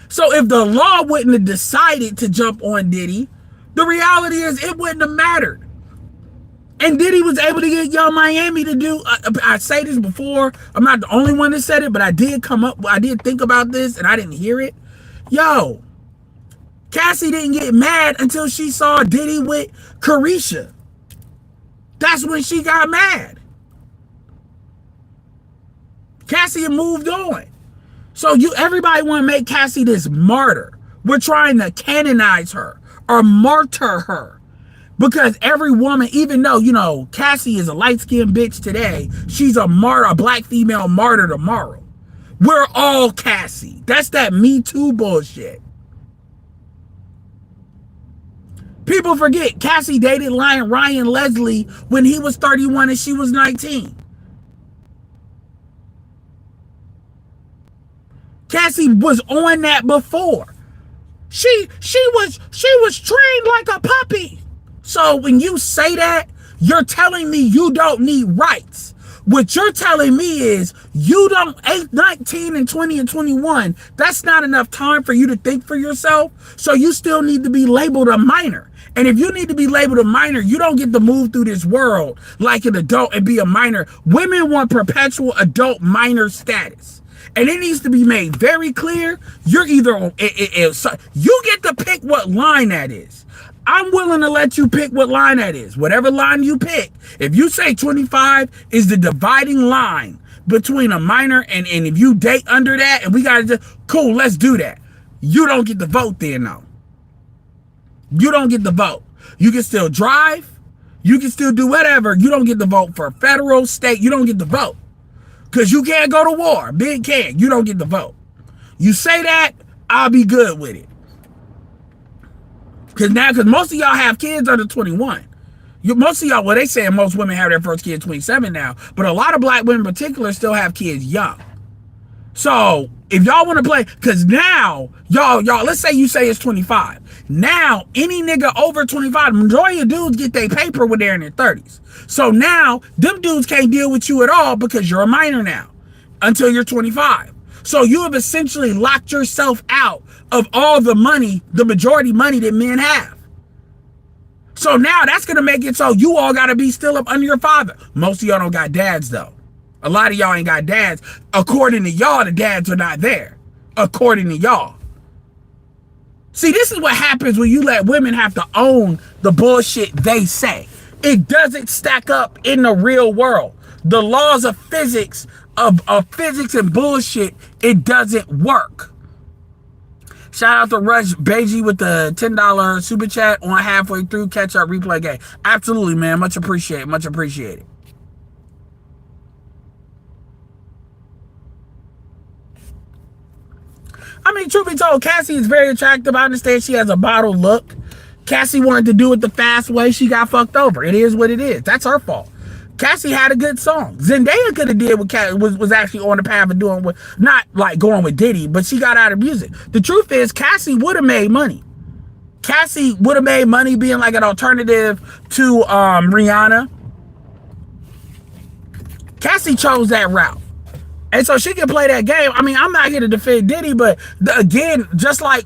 So if the law wouldn't have decided to jump on Diddy, the reality is it wouldn't have mattered. And Diddy was able to get Young Miami to do, I say this before, I'm not the only one that said it, but I did think about this and I didn't hear it. Yo, Cassie didn't get mad until she saw Diddy with Carisha. That's when she got mad. Cassie had moved on. So everybody want to make Cassie this martyr. We're trying to canonize her or martyr her. Because every woman, even though, you know, Cassie is a light-skinned bitch today, she's a martyr, a black female martyr tomorrow. We're all Cassie. That's that Me Too bullshit. People forget Cassie dated Ryan Leslie when he was 31 and she was 19. Cassie was on that before. She was trained like a puppy. So when you say that, you're telling me you don't need rights. What you're telling me is you don't, 19 and 20 and 21, that's not enough time for you to think for yourself. So you still need to be labeled a minor. And if you need to be labeled a minor, you don't get to move through this world like an adult and be a minor. Women want perpetual adult minor status. And it needs to be made very clear. You're either, you get to pick what line that is. I'm willing to let you pick what line that is. Whatever line you pick. If you say 25 is the dividing line between a minor and if you date under that and we got to, cool, let's do that. You don't get the vote then, though. You don't get the vote. You can still drive. You can still do whatever. You don't get the vote for federal, state. You don't get the vote. Because you can't go to war. Big can't. You don't get the vote. You say that, I'll be good with it. Because most of y'all have kids under 21. Most of y'all, well, they saying most women have their first kid 27 now. But a lot of black women in particular still have kids young. So if y'all want to play, because now, y'all, let's say you say it's 25. Now, any nigga over 25, the majority of dudes get their paper when they're in their 30s. So now, them dudes can't deal with you at all because you're a minor now until you're 25. So you have essentially locked yourself out of all the money, the majority money that men have. So now that's going to make it so you all got to be still up under your father. Most of y'all don't got dads, though. A lot of y'all ain't got dads. According to y'all, the dads are not there. According to y'all. See, this is what happens when you let women have to own the bullshit they say. It doesn't stack up in the real world. The laws of physics, of physics and bullshit, it doesn't work. Shout out to Rush Beji with the $10 super chat on halfway through catch up replay game. Absolutely, man. Much appreciated. Much appreciated. I mean, truth be told, Cassie is very attractive. I understand she has a bottle look. Cassie wanted to do it the fast way. She got fucked over. It is what it is. That's her fault. Cassie had a good song. Zendaya could have did what was actually on the path of doing what, not like going with Diddy, but she got out of music. The truth is, Cassie would have made money. Cassie would have made money being like an alternative to Rihanna. Cassie chose that route. And so she can play that game. I mean, I'm not here to defend Diddy, but again, just like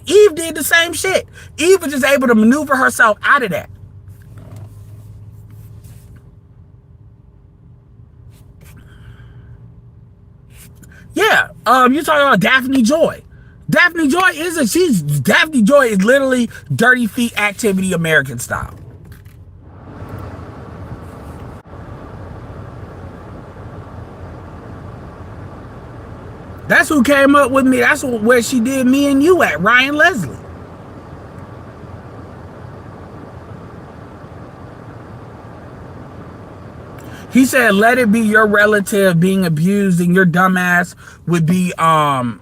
Eve did the same shit. Eve was just able to maneuver herself out of that. Yeah, you're talking about Daphne Joy. Daphne Joy Daphne Joy is literally Dirty Feet Activity American style. That's who came up with me. That's where she did Me and You at, Ryan Leslie. He said, let it be your relative being abused and your dumbass would be don't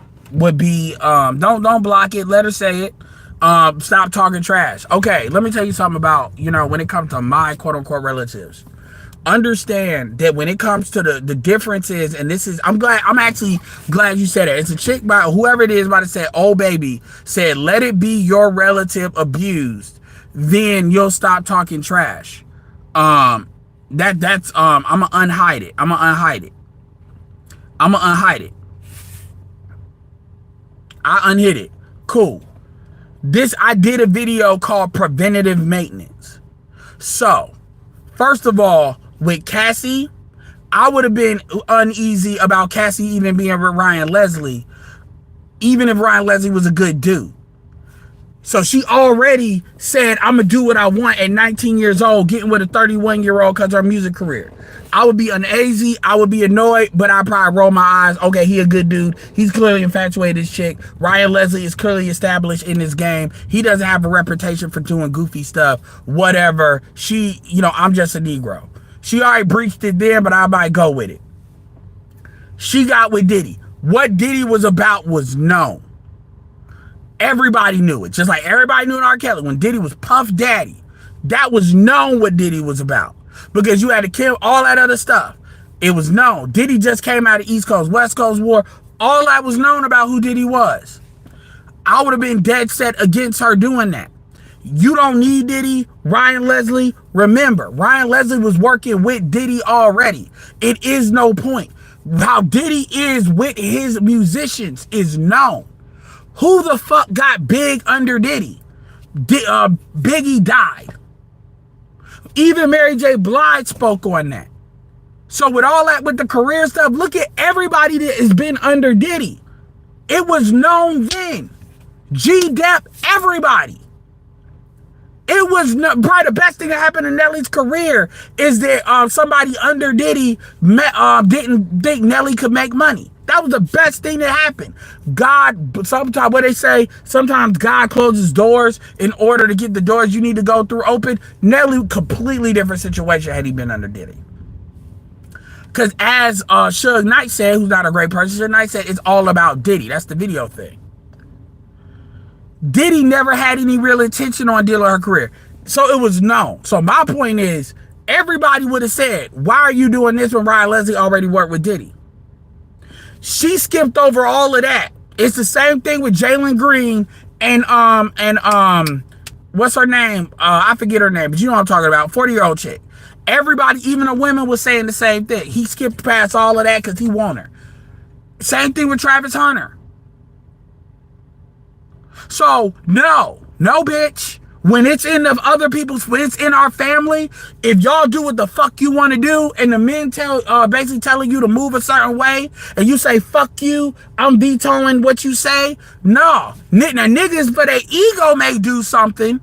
block it. Let her say it. Stop talking trash. Okay, let me tell you something about, when it comes to my quote unquote relatives. Understand that when it comes to the differences, and this is, I'm actually glad you said it. It's a chick by whoever it is about to say, oh baby, said, let it be your relative abused, then you'll stop talking trash. I'ma unhide it. I'ma unhide it. I unhid it. Cool. I did a video called Preventative Maintenance. So, first of all, with Cassie, I would have been uneasy about Cassie even being with Ryan Leslie, even if Ryan Leslie was a good dude. So she already said, I'm going to do what I want at 19 years old, getting with a 31-year-old because of her music career. I would be uneasy. I would be annoyed, but I'd probably roll my eyes. Okay, he a good dude. He's clearly infatuated with this chick. Ryan Leslie is clearly established in this game. He doesn't have a reputation for doing goofy stuff. Whatever. She, I'm just a Negro. She already breached it then, but I might go with it. She got with Diddy. What Diddy was about was known. Everybody knew it. Just like everybody knew in R. Kelly. When Diddy was Puff Daddy, that was known what Diddy was about. Because you had to kill all that other stuff. It was known. Diddy just came out of East Coast, West Coast war. All that was known about who Diddy was. I would have been dead set against her doing that. You don't need Diddy. Ryan Leslie, remember, Ryan Leslie was working with Diddy already. It is no point. How Diddy is with his musicians is known. Who the fuck got big under Diddy? Biggie died. Even Mary J. Blige spoke on that. So with all that, with the career stuff, look at everybody that has been under Diddy. It was known then. G-Dep, everybody. It was probably the best thing that happened in Nelly's career is that somebody under Diddy didn't think Nelly could make money. That was the best thing that happened. God, sometimes what they say, sometimes God closes doors in order to get the doors you need to go through open. Nelly, completely different situation had he been under Diddy. Because as Suge Knight said, who's not a great person, Suge Knight said, it's all about Diddy. That's the video thing. Diddy never had any real intention on dealing with her career. So it was known. So my point is, everybody would have said, why are you doing this when Ryan Leslie already worked with Diddy? She skipped over all of that. It's the same thing with Jalen Green and what's her name? I forget her name, but you know what I'm talking about. 40-year-old chick. Everybody, even the women, was saying the same thing. He skipped past all of that because he wanted her. Same thing with Travis Hunter. So no, bitch. When it's in the other people's, when it's in our family, if y'all do what the fuck you want to do, and the men basically telling you to move a certain way, and you say fuck you, I'm vetoing what you say. No, now niggas for their ego may do something,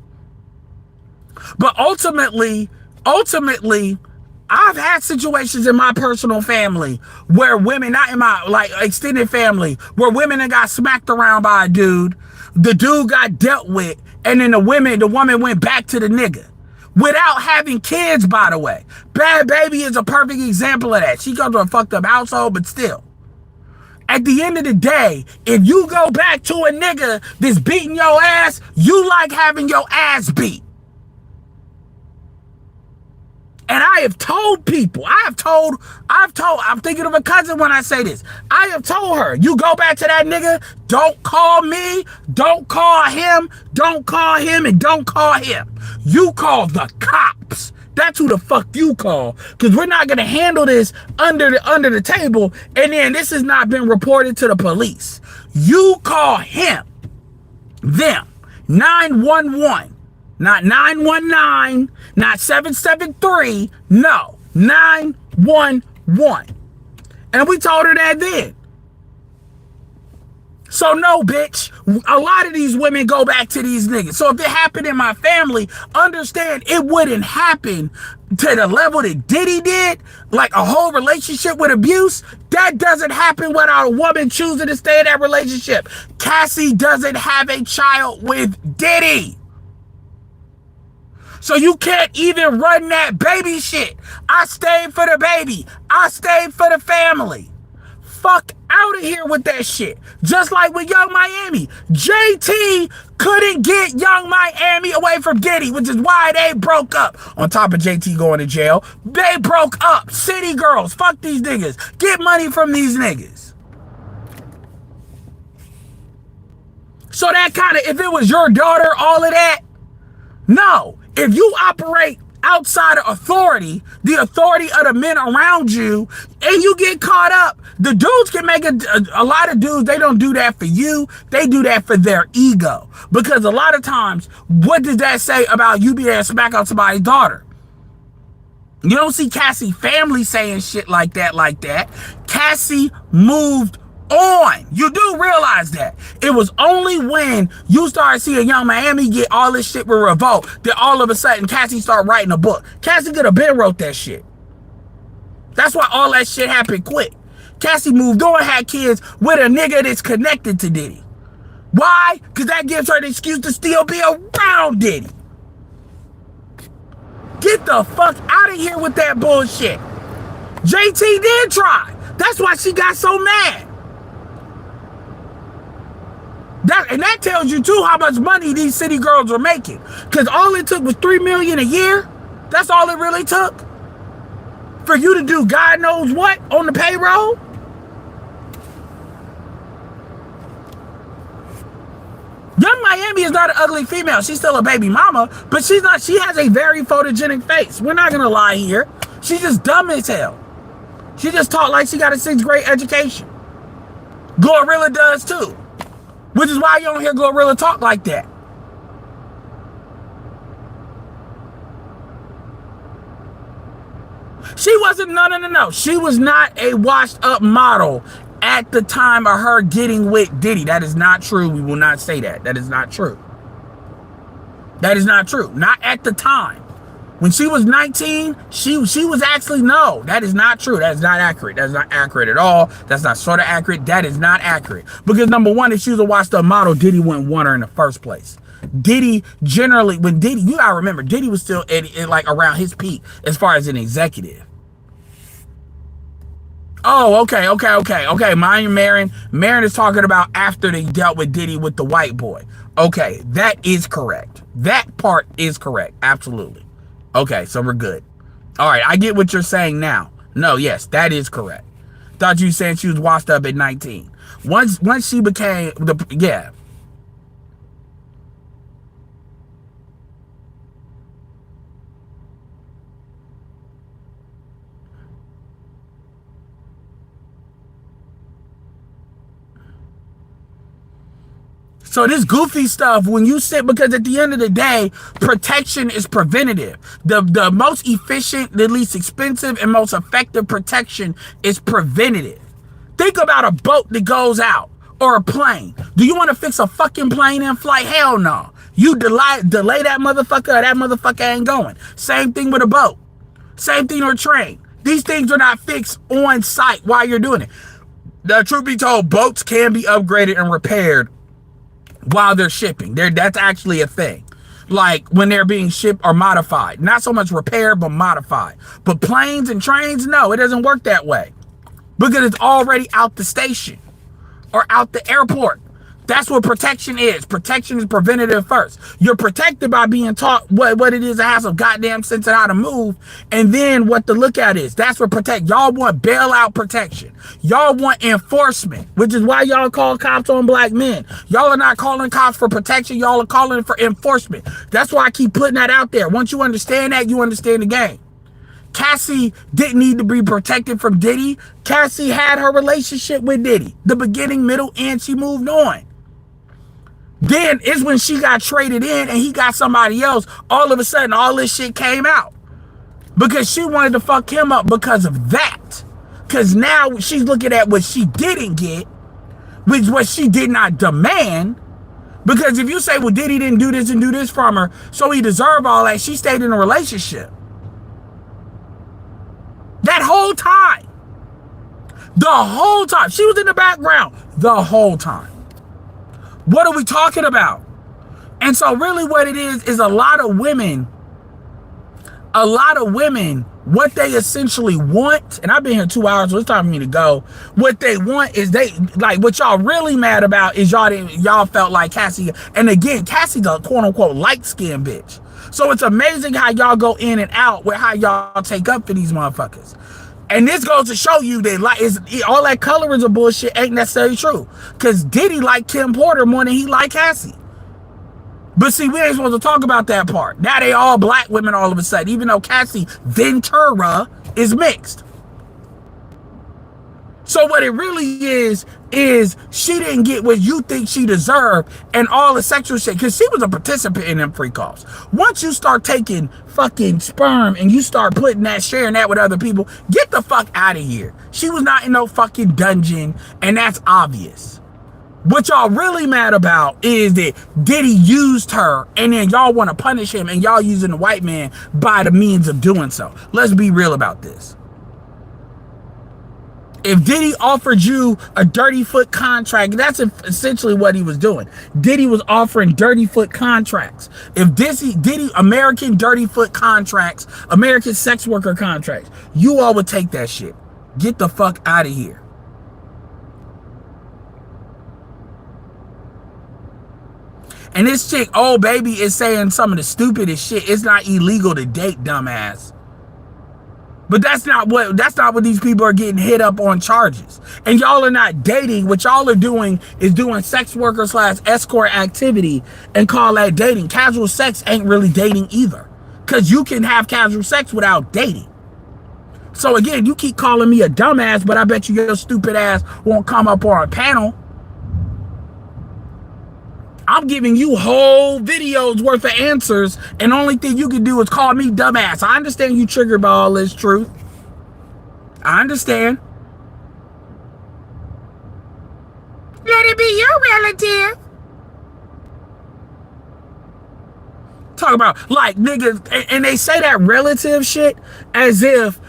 but ultimately, I've had situations in my personal family where women, not in my extended family, where women got smacked around by a dude. The dude got dealt with, and then the woman went back to the nigga without having kids, by the way. Bad Baby is a perfect example of that. She comes from a fucked up household, but still. At the end of the day, if you go back to a nigga that's beating your ass, you like having your ass beat. And I have told people, I'm thinking of a cousin when I say this. I have told her, you go back to that nigga, don't call me, don't call him, and don't call him. You call the cops. That's who the fuck you call. Because we're not going to handle this under the table, and then this has not been reported to the police. You call them, 911. Not 919, not 773, no, 911. And we told her that then. So no, bitch, a lot of these women go back to these niggas. So if it happened in my family, understand it wouldn't happen to the level that Diddy did, like a whole relationship with abuse. That doesn't happen without a woman choosing to stay in that relationship. Cassie doesn't have a child with Diddy. So you can't even run that baby shit. I stayed for the baby. I stayed for the family. Fuck out of here with that shit. Just like with Young Miami. JT couldn't get Young Miami away from Diddy, which is why they broke up. On top of JT going to jail, they broke up. City girls, fuck these niggas. Get money from these niggas. So that kind of, if it was your daughter, all of that, no. If you operate outside of authority, the authority of the men around you, and you get caught up, the dudes can make a lot of dudes, they don't do that for you. They do that for their ego. Because a lot of times, what does that say about you being able to smack out somebody's daughter? You don't see Cassie family saying shit like that. Cassie moved on. You do realize that. It was only when you started seeing Young Miami get all this shit with Revolt that all of a sudden Cassie started writing a book. Cassie could have been wrote that shit. That's why all that shit happened quick. Cassie moved on, had kids with a nigga that's connected to Diddy. Why? Because that gives her the excuse to still be around Diddy. Get the fuck out of here with that bullshit. JT did try. That's why she got so mad. And that tells you too how much money these city girls are making. Because all it took was $3 million a year. That's all it really took. For you to do God knows what on the payroll. Young Miami is not an ugly female. She's still a baby mama, but she's not. She has a very photogenic face. We're not gonna lie here. She's just dumb as hell. She just talk like she got a 6th grade education. Glorilla does too. Which is why you don't hear Glorilla talk like that. She wasn't, no. She was not a washed up model at the time of her getting with Diddy. That is not true. We will not say that. That is not true. That is not true. Not at the time. When she was 19, she was actually, no, that is not true. That is not accurate. That is not accurate at all. That's not sort of accurate. That is not accurate. Because number one, if she was a washed up model, Diddy wouldn't want her in the first place. Diddy generally, when Diddy, you gotta remember, Diddy was still like around his peak as far as an executive. Oh, okay. Mind Marin. Marin is talking about after they dealt with Diddy with the white boy. Okay, that is correct. That part is correct. Absolutely. Okay, so we're good. All right, I get what you're saying now. No, yes, that is correct. Thought you were saying she was washed up at 19. Once she became yeah. So this goofy stuff, when you sit, because at the end of the day, protection is preventative. The most efficient, the least expensive, and most effective protection is preventative. Think about a boat that goes out or a plane. Do you want to fix a fucking plane in flight? Hell no. You delay that motherfucker, or that motherfucker ain't going. Same thing with a boat. Same thing with a train. These things are not fixed on site while you're doing it. The truth be told, boats can be upgraded and repaired while they're shipping. That's actually a thing. Like when they're being shipped or modified. Not so much repaired, but modified. But planes and trains, no, it doesn't work that way. Because it's already out the station or out the airport. That's what protection is. Protection is preventative first. You're protected by being taught what it is to have some goddamn sense of how to move, and then what to look at is. That's what protect. Y'all want bailout protection. Y'all want enforcement, which is why y'all call cops on black men. Y'all are not calling cops for protection. Y'all are calling for enforcement. That's why I keep putting that out there. Once you understand that, you understand the game. Cassie didn't need to be protected from Diddy. Cassie had her relationship with Diddy. The beginning, middle, and she moved on. Then it's when she got traded in and he got somebody else. All of a sudden, all this shit came out. Because she wanted to fuck him up because of that. Because now she's looking at what she didn't get, which what she did not demand. Because if you say, well, Diddy didn't do this and do this from her, so he deserved all that, she stayed in a relationship. That whole time. The whole time. She was in the background the whole time. What are we talking about? And so really what it is a lot of women, what they essentially want, and I've been here 2 hours, so it's time for me to go. What they want is what y'all really mad about is y'all felt like Cassie, and again, Cassie's a quote unquote light-skinned bitch. So it's amazing how y'all go in and out with how y'all take up for these motherfuckers. And this goes to show you that all that colorism bullshit ain't necessarily true. Because Diddy liked Kim Porter more than he liked Cassie. But see, we ain't supposed to talk about that part. Now they all black women all of a sudden, even though Cassie Ventura is mixed. So what it really is she didn't get what you think she deserved and all the sexual shit, because she was a participant in them free calls. Once you start taking fucking sperm and you start putting that, sharing that with other people, get the fuck out of here. She was not in no fucking dungeon, and that's obvious. What y'all really mad about is that Diddy used her, and then y'all want to punish him, and y'all using the white man by the means of doing so. Let's be real about this. If Diddy offered you a dirty foot contract, that's essentially what he was doing. Diddy was offering dirty foot contracts. If Diddy, American dirty foot contracts, American sex worker contracts, you all would take that shit. Get the fuck out of here. And this chick, oh baby, is saying some of the stupidest shit. It's not illegal to date, dumbass. But that's not what these people are getting hit up on charges. And y'all are not dating. What y'all are doing is doing sex worker / escort activity and call that dating. Casual sex ain't really dating either. Because you can have casual sex without dating. So again, you keep calling me a dumbass, but I bet you your stupid ass won't come up on a panel. I'm giving you whole videos worth of answers, and the only thing you can do is call me dumbass. I understand you triggered by all this truth. I understand. Let it be your relative. Talk about like niggas, and they say that relative shit as if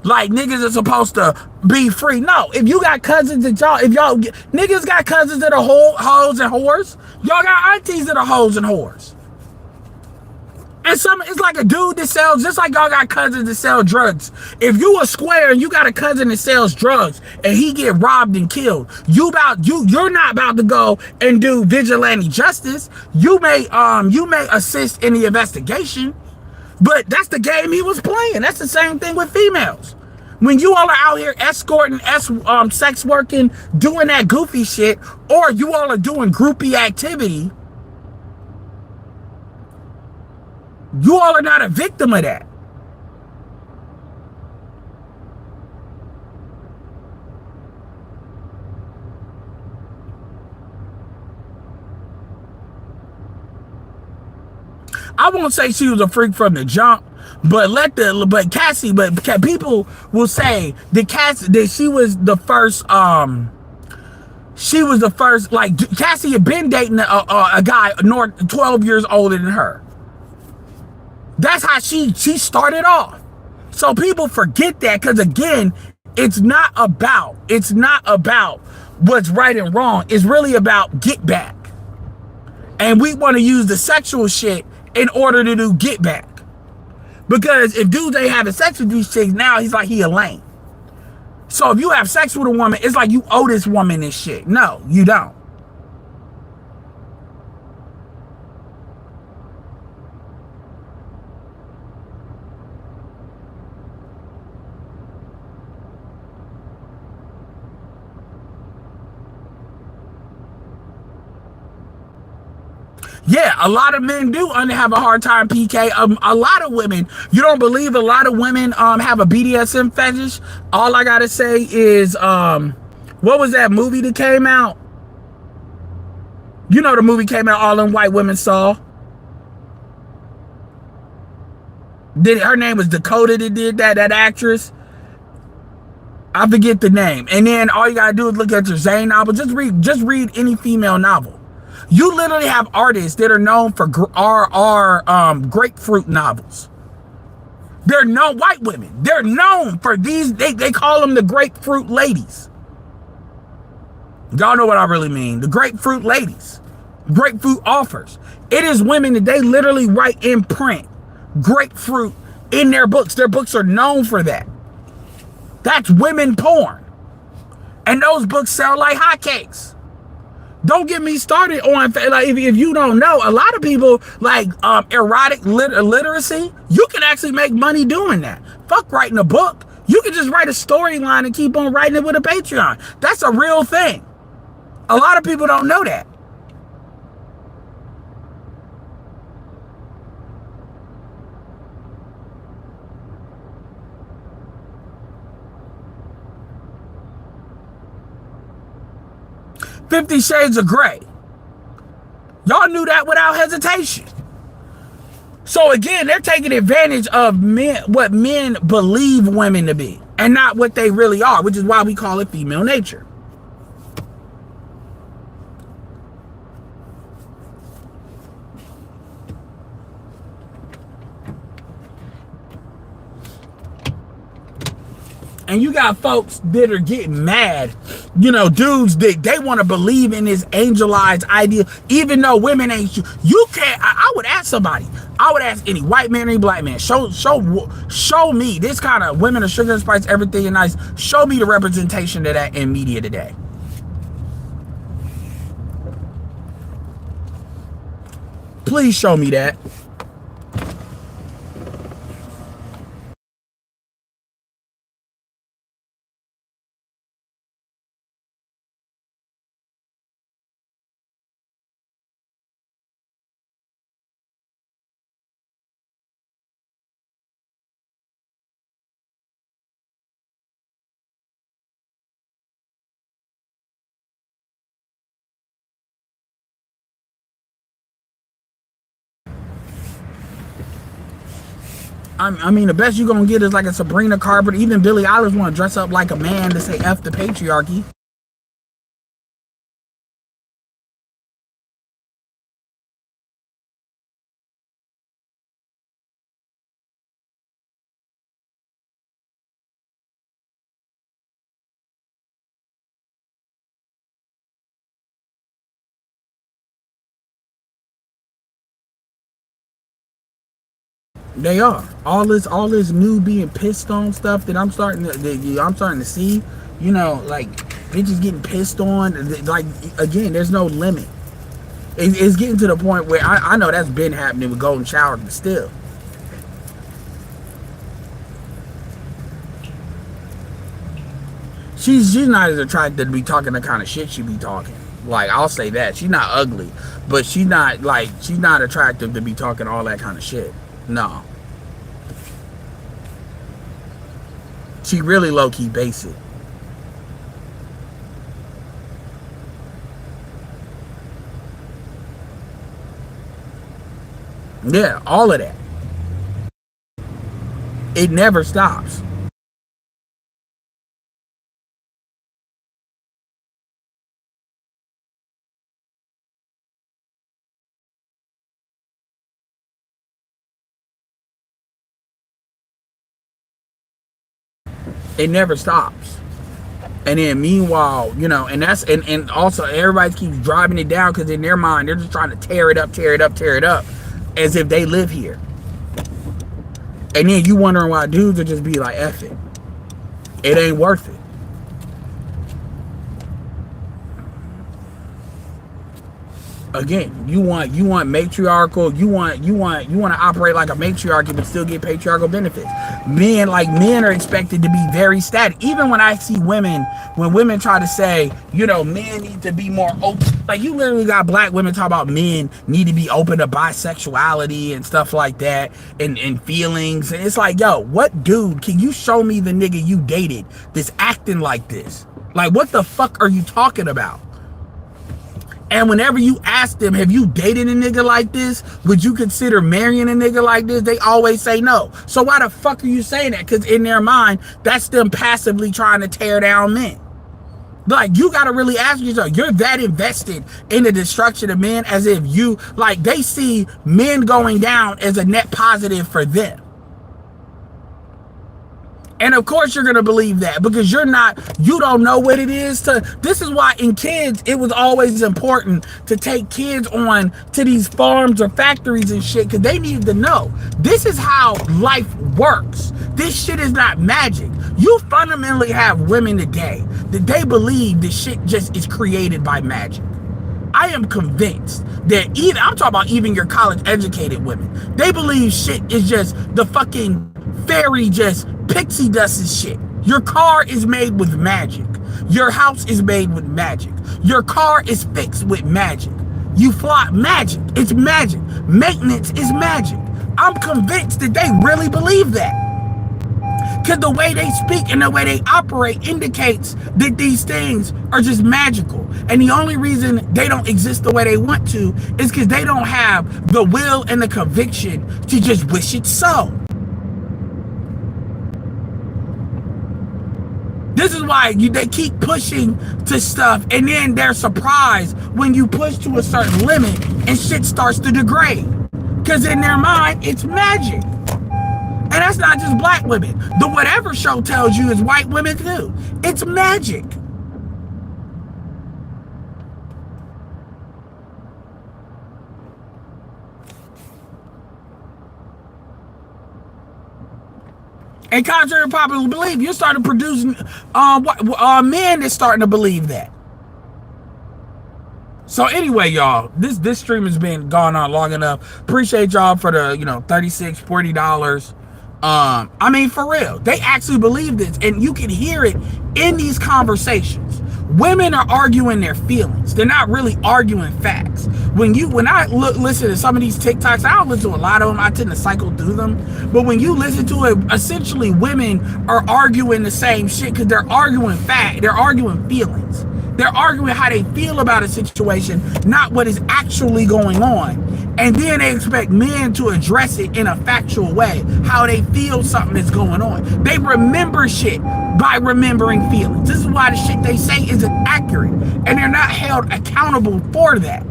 like niggas are supposed to be free. No, if you got cousins that y'all, if y'all niggas got cousins that are hoes and whores, y'all got aunties that are hoes and whores. And it's like a dude that sells, just like y'all got cousins that sell drugs. If you a square and you got a cousin that sells drugs and he get robbed and killed, you're not about to go and do vigilante justice. You may assist in the investigation, but that's the game he was playing. That's the same thing with females. When you all are out here escorting, sex working, doing that goofy shit, or you all are doing groupie activity, you all are not a victim of that. I won't say she was a freak from the jump, but people will say that she was the first, like Cassie had been dating a guy 12 years older than her. That's how she started off. So people forget that, because again, it's not about what's right and wrong. It's really about get back. And we want to use the sexual shit in order to do get back. Because if dudes ain't having sex with these chicks, now he's like he a lame. So if you have sex with a woman, it's like you owe this woman this shit. No, you don't. Yeah, a lot of men do have a hard time, PK. A lot of women, you don't believe a lot of women have a BDSM fetish. All I gotta say is, what was that movie that came out? You know the movie came out, All Them White Women Saw. Her name was Dakota that did that actress. I forget the name. And then all you gotta do is look at your Zane novel. Just read any female novel. You literally have artists that are known for grapefruit novels. They're known, white women. They're known for these. They call them the grapefruit ladies. Y'all know what I really mean. The grapefruit ladies. Grapefruit authors. It is women that they literally write in print grapefruit in their books. Their books are known for that. That's women porn. And those books sell like hotcakes. Don't get me started on, like, if you don't know, a lot of people like erotic literacy. You can actually make money doing that. Fuck writing a book. You can just write a storyline and keep on writing it with a Patreon. That's a real thing. A lot of people don't know that. 50 Shades of Grey. Y'all knew that without hesitation. So again, they're taking advantage of men, what men believe women to be, and not what they really are, which is why we call it female nature. And you got folks that are getting mad, dudes that they want to believe in this angelized idea, even though women ain't you. You can't. I would ask somebody. I would ask any white man or any black man. Show me this kind of women are sugar and spice, everything is nice. Show me the representation of that in media today. Please show me that. I mean, the best you're going to get is like a Sabrina Carpenter. Even Billie Eilish want to dress up like a man to say F the patriarchy. They are. All this new being pissed on stuff that I'm starting to see, like bitches getting pissed on. Like, again, there's no limit. It's getting to the point where I know that's been happening with golden showers, but still. She's not as attracted to be talking the kind of shit she be talking. Like, I'll say that. She's not ugly, but she's not attractive to be talking all that kind of shit. No. She really low-key basic. Yeah, all of that. It never stops. It never stops. And then meanwhile, and also everybody keeps driving it down because in their mind they're just trying to tear it up as if they live here. And then you wondering why dudes will just be like, F it. It ain't worth it. Again, you want matriarchal, you want to operate like a matriarchy but still get patriarchal benefits. Men are expected to be very static. Even when I see when women try to say, men need to be more open. Like, you literally got black women talk about men need to be open to bisexuality and stuff like that and feelings. And it's like, yo, what dude, can you show me the nigga you dated that's acting like this? Like, what the fuck are you talking about? And whenever you ask them, have you dated a nigga like this? Would you consider marrying a nigga like this? They always say no. So why the fuck are you saying that? Because in their mind, that's them passively trying to tear down men. Like, you got to really ask yourself, you're that invested in the destruction of men as if they see men going down as a net positive for them. And of course you're going to believe that because you don't know what it is this is why in kids, it was always important to take kids on to these farms or factories and shit because they needed to know this is how life works. This shit is not magic. You fundamentally have women today that they believe this shit just is created by magic. I am convinced that I'm talking about even your college educated women, they believe shit is just the fucking fairy, just pixie dust and shit. Your car is made with magic. Your house is made with magic. Your car is fixed with magic. You fly magic. It's magic. Maintenance is magic. I'm convinced that they really believe that. Because the way they speak and the way they operate indicates that these things are just magical. And the only reason they don't exist the way they want to is because they don't have the will and the conviction to just wish it so. This is why they keep pushing to stuff, and then they're surprised when you push to a certain limit and shit starts to degrade. Because in their mind, it's magic. And that's not just black women. The whatever show tells you is white women too. It's magic. And contrary to popular belief, you're starting producing men that's starting to believe that. So anyway, y'all, this stream has been going on long enough. Appreciate y'all for the $36, $40. I mean, for real, they actually believe this, and you can hear it in these conversations. Women are arguing their feelings. They're not really arguing facts. When I listen to some of these TikToks, I don't listen to a lot of them. I tend to cycle through them. But when you listen to it, essentially women are arguing the same shit because they're arguing fact. They're arguing feelings. They're arguing how they feel about a situation, not what is actually going on. And then they expect men to address it in a factual way, how they feel something is going on. They remember shit by remembering feelings. This is why the shit they say isn't accurate, and they're not held accountable for that.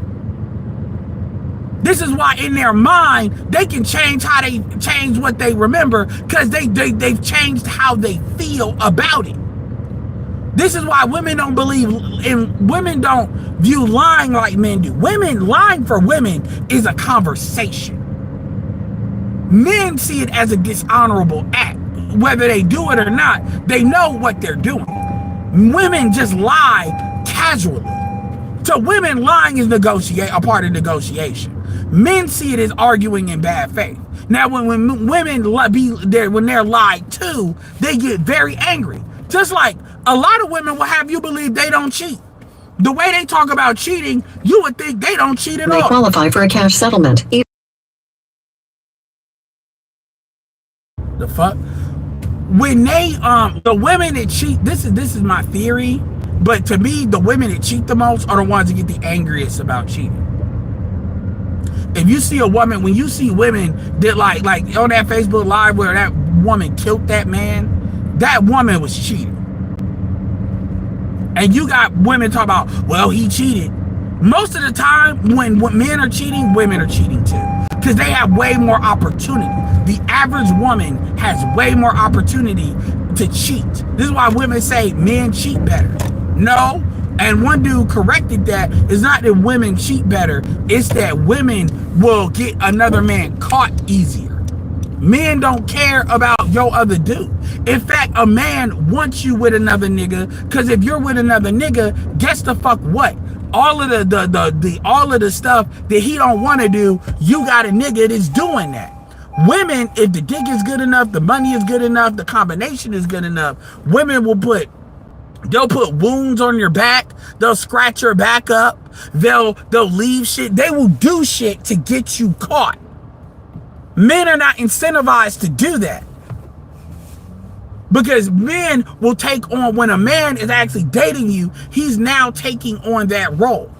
This is why in their mind, they can change what they remember, because they've changed how they feel about it. This is why women don't view lying like men do. Lying for women is a conversation. Men see it as a dishonorable act. Whether they do it or not, they know what they're doing. Women just lie casually. To women, lying is a part of negotiation. Men see it as arguing in bad faith. Now, when women when they're lied to, they get very angry. Just like a lot of women will have you believe they don't cheat. The way they talk about cheating, you would think they don't cheat at all. They qualify for a cash settlement. The fuck? When they the women that cheat, this is my theory, but to me, the women that cheat the most are the ones that get the angriest about cheating. If you see a woman, when you see women that like on that Facebook Live where that woman killed that man, that woman was cheating. And you got women talk about, well, he cheated. Most of the time, when men are cheating, women are cheating too. Because they have way more opportunity. The average woman has way more opportunity to cheat. This is why women say men cheat better. No. And one dude corrected that. It's not that women cheat better. It's that women will get another man caught easier. Men don't care about your other dude. In fact, a man wants you with another nigga, because if you're with another nigga, guess the fuck what? All of the stuff that he don't want to do, you got a nigga that's doing that. Women, if the dick is good enough, the money is good enough, the combination is good enough, women will they'll put wounds on your back, they'll scratch your back up, they'll leave shit, they will do shit to get you caught. Men are not incentivized to do that. Because men will take on, when a man is actually dating you, he's now taking on that role.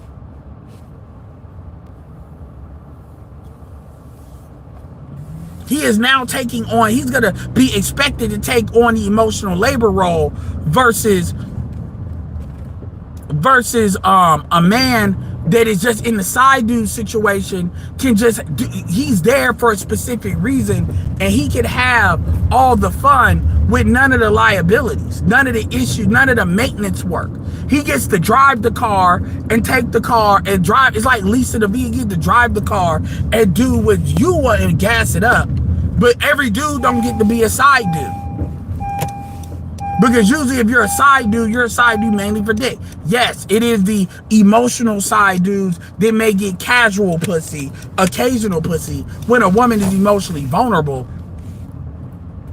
He is now taking on, he's going to be expected to take on the emotional labor role versus a man that is just in the side dude situation, he's there for a specific reason, and he can have all the fun with none of the liabilities, none of the issues, none of the maintenance work. He gets to drive the car and take the car and drive. It's like leasing a vehicle. You get to drive the car and do what you want and gas it up. But every dude don't get to be a side dude. Because usually if you're a side dude mainly for dick. Yes, it is the emotional side dudes that may get casual pussy, occasional pussy, when a woman is emotionally vulnerable.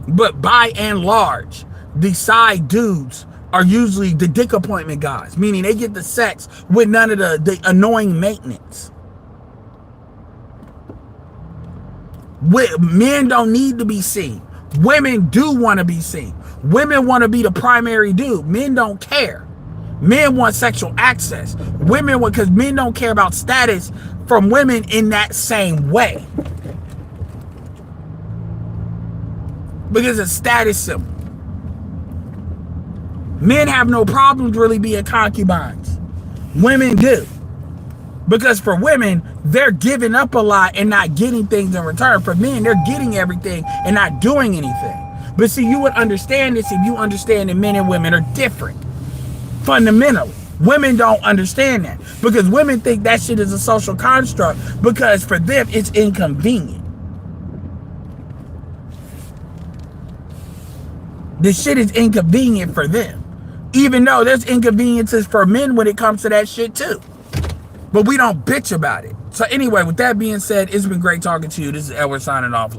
But by and large, the side dudes are usually the dick appointment guys, meaning they get the sex with none of the annoying maintenance. Men don't need to be seen. Women do want to be seen. Women want to be the primary dude. Men don't care. Men want sexual access. Women want, because men don't care about status from women in that same way. Because it's a status symbol. Men have no problems really being concubines. Women do. Because for women, they're giving up a lot and not getting things in return. For men, they're getting everything and not doing anything. But see, you would understand this if you understand that men and women are different. Fundamentally. Women don't understand that. Because women think that shit is a social construct. Because for them, it's inconvenient. This shit is inconvenient for them. Even though there's inconveniences for men when it comes to that shit too. But we don't bitch about it. So anyway, with that being said, it's been great talking to you. This is Edward signing off.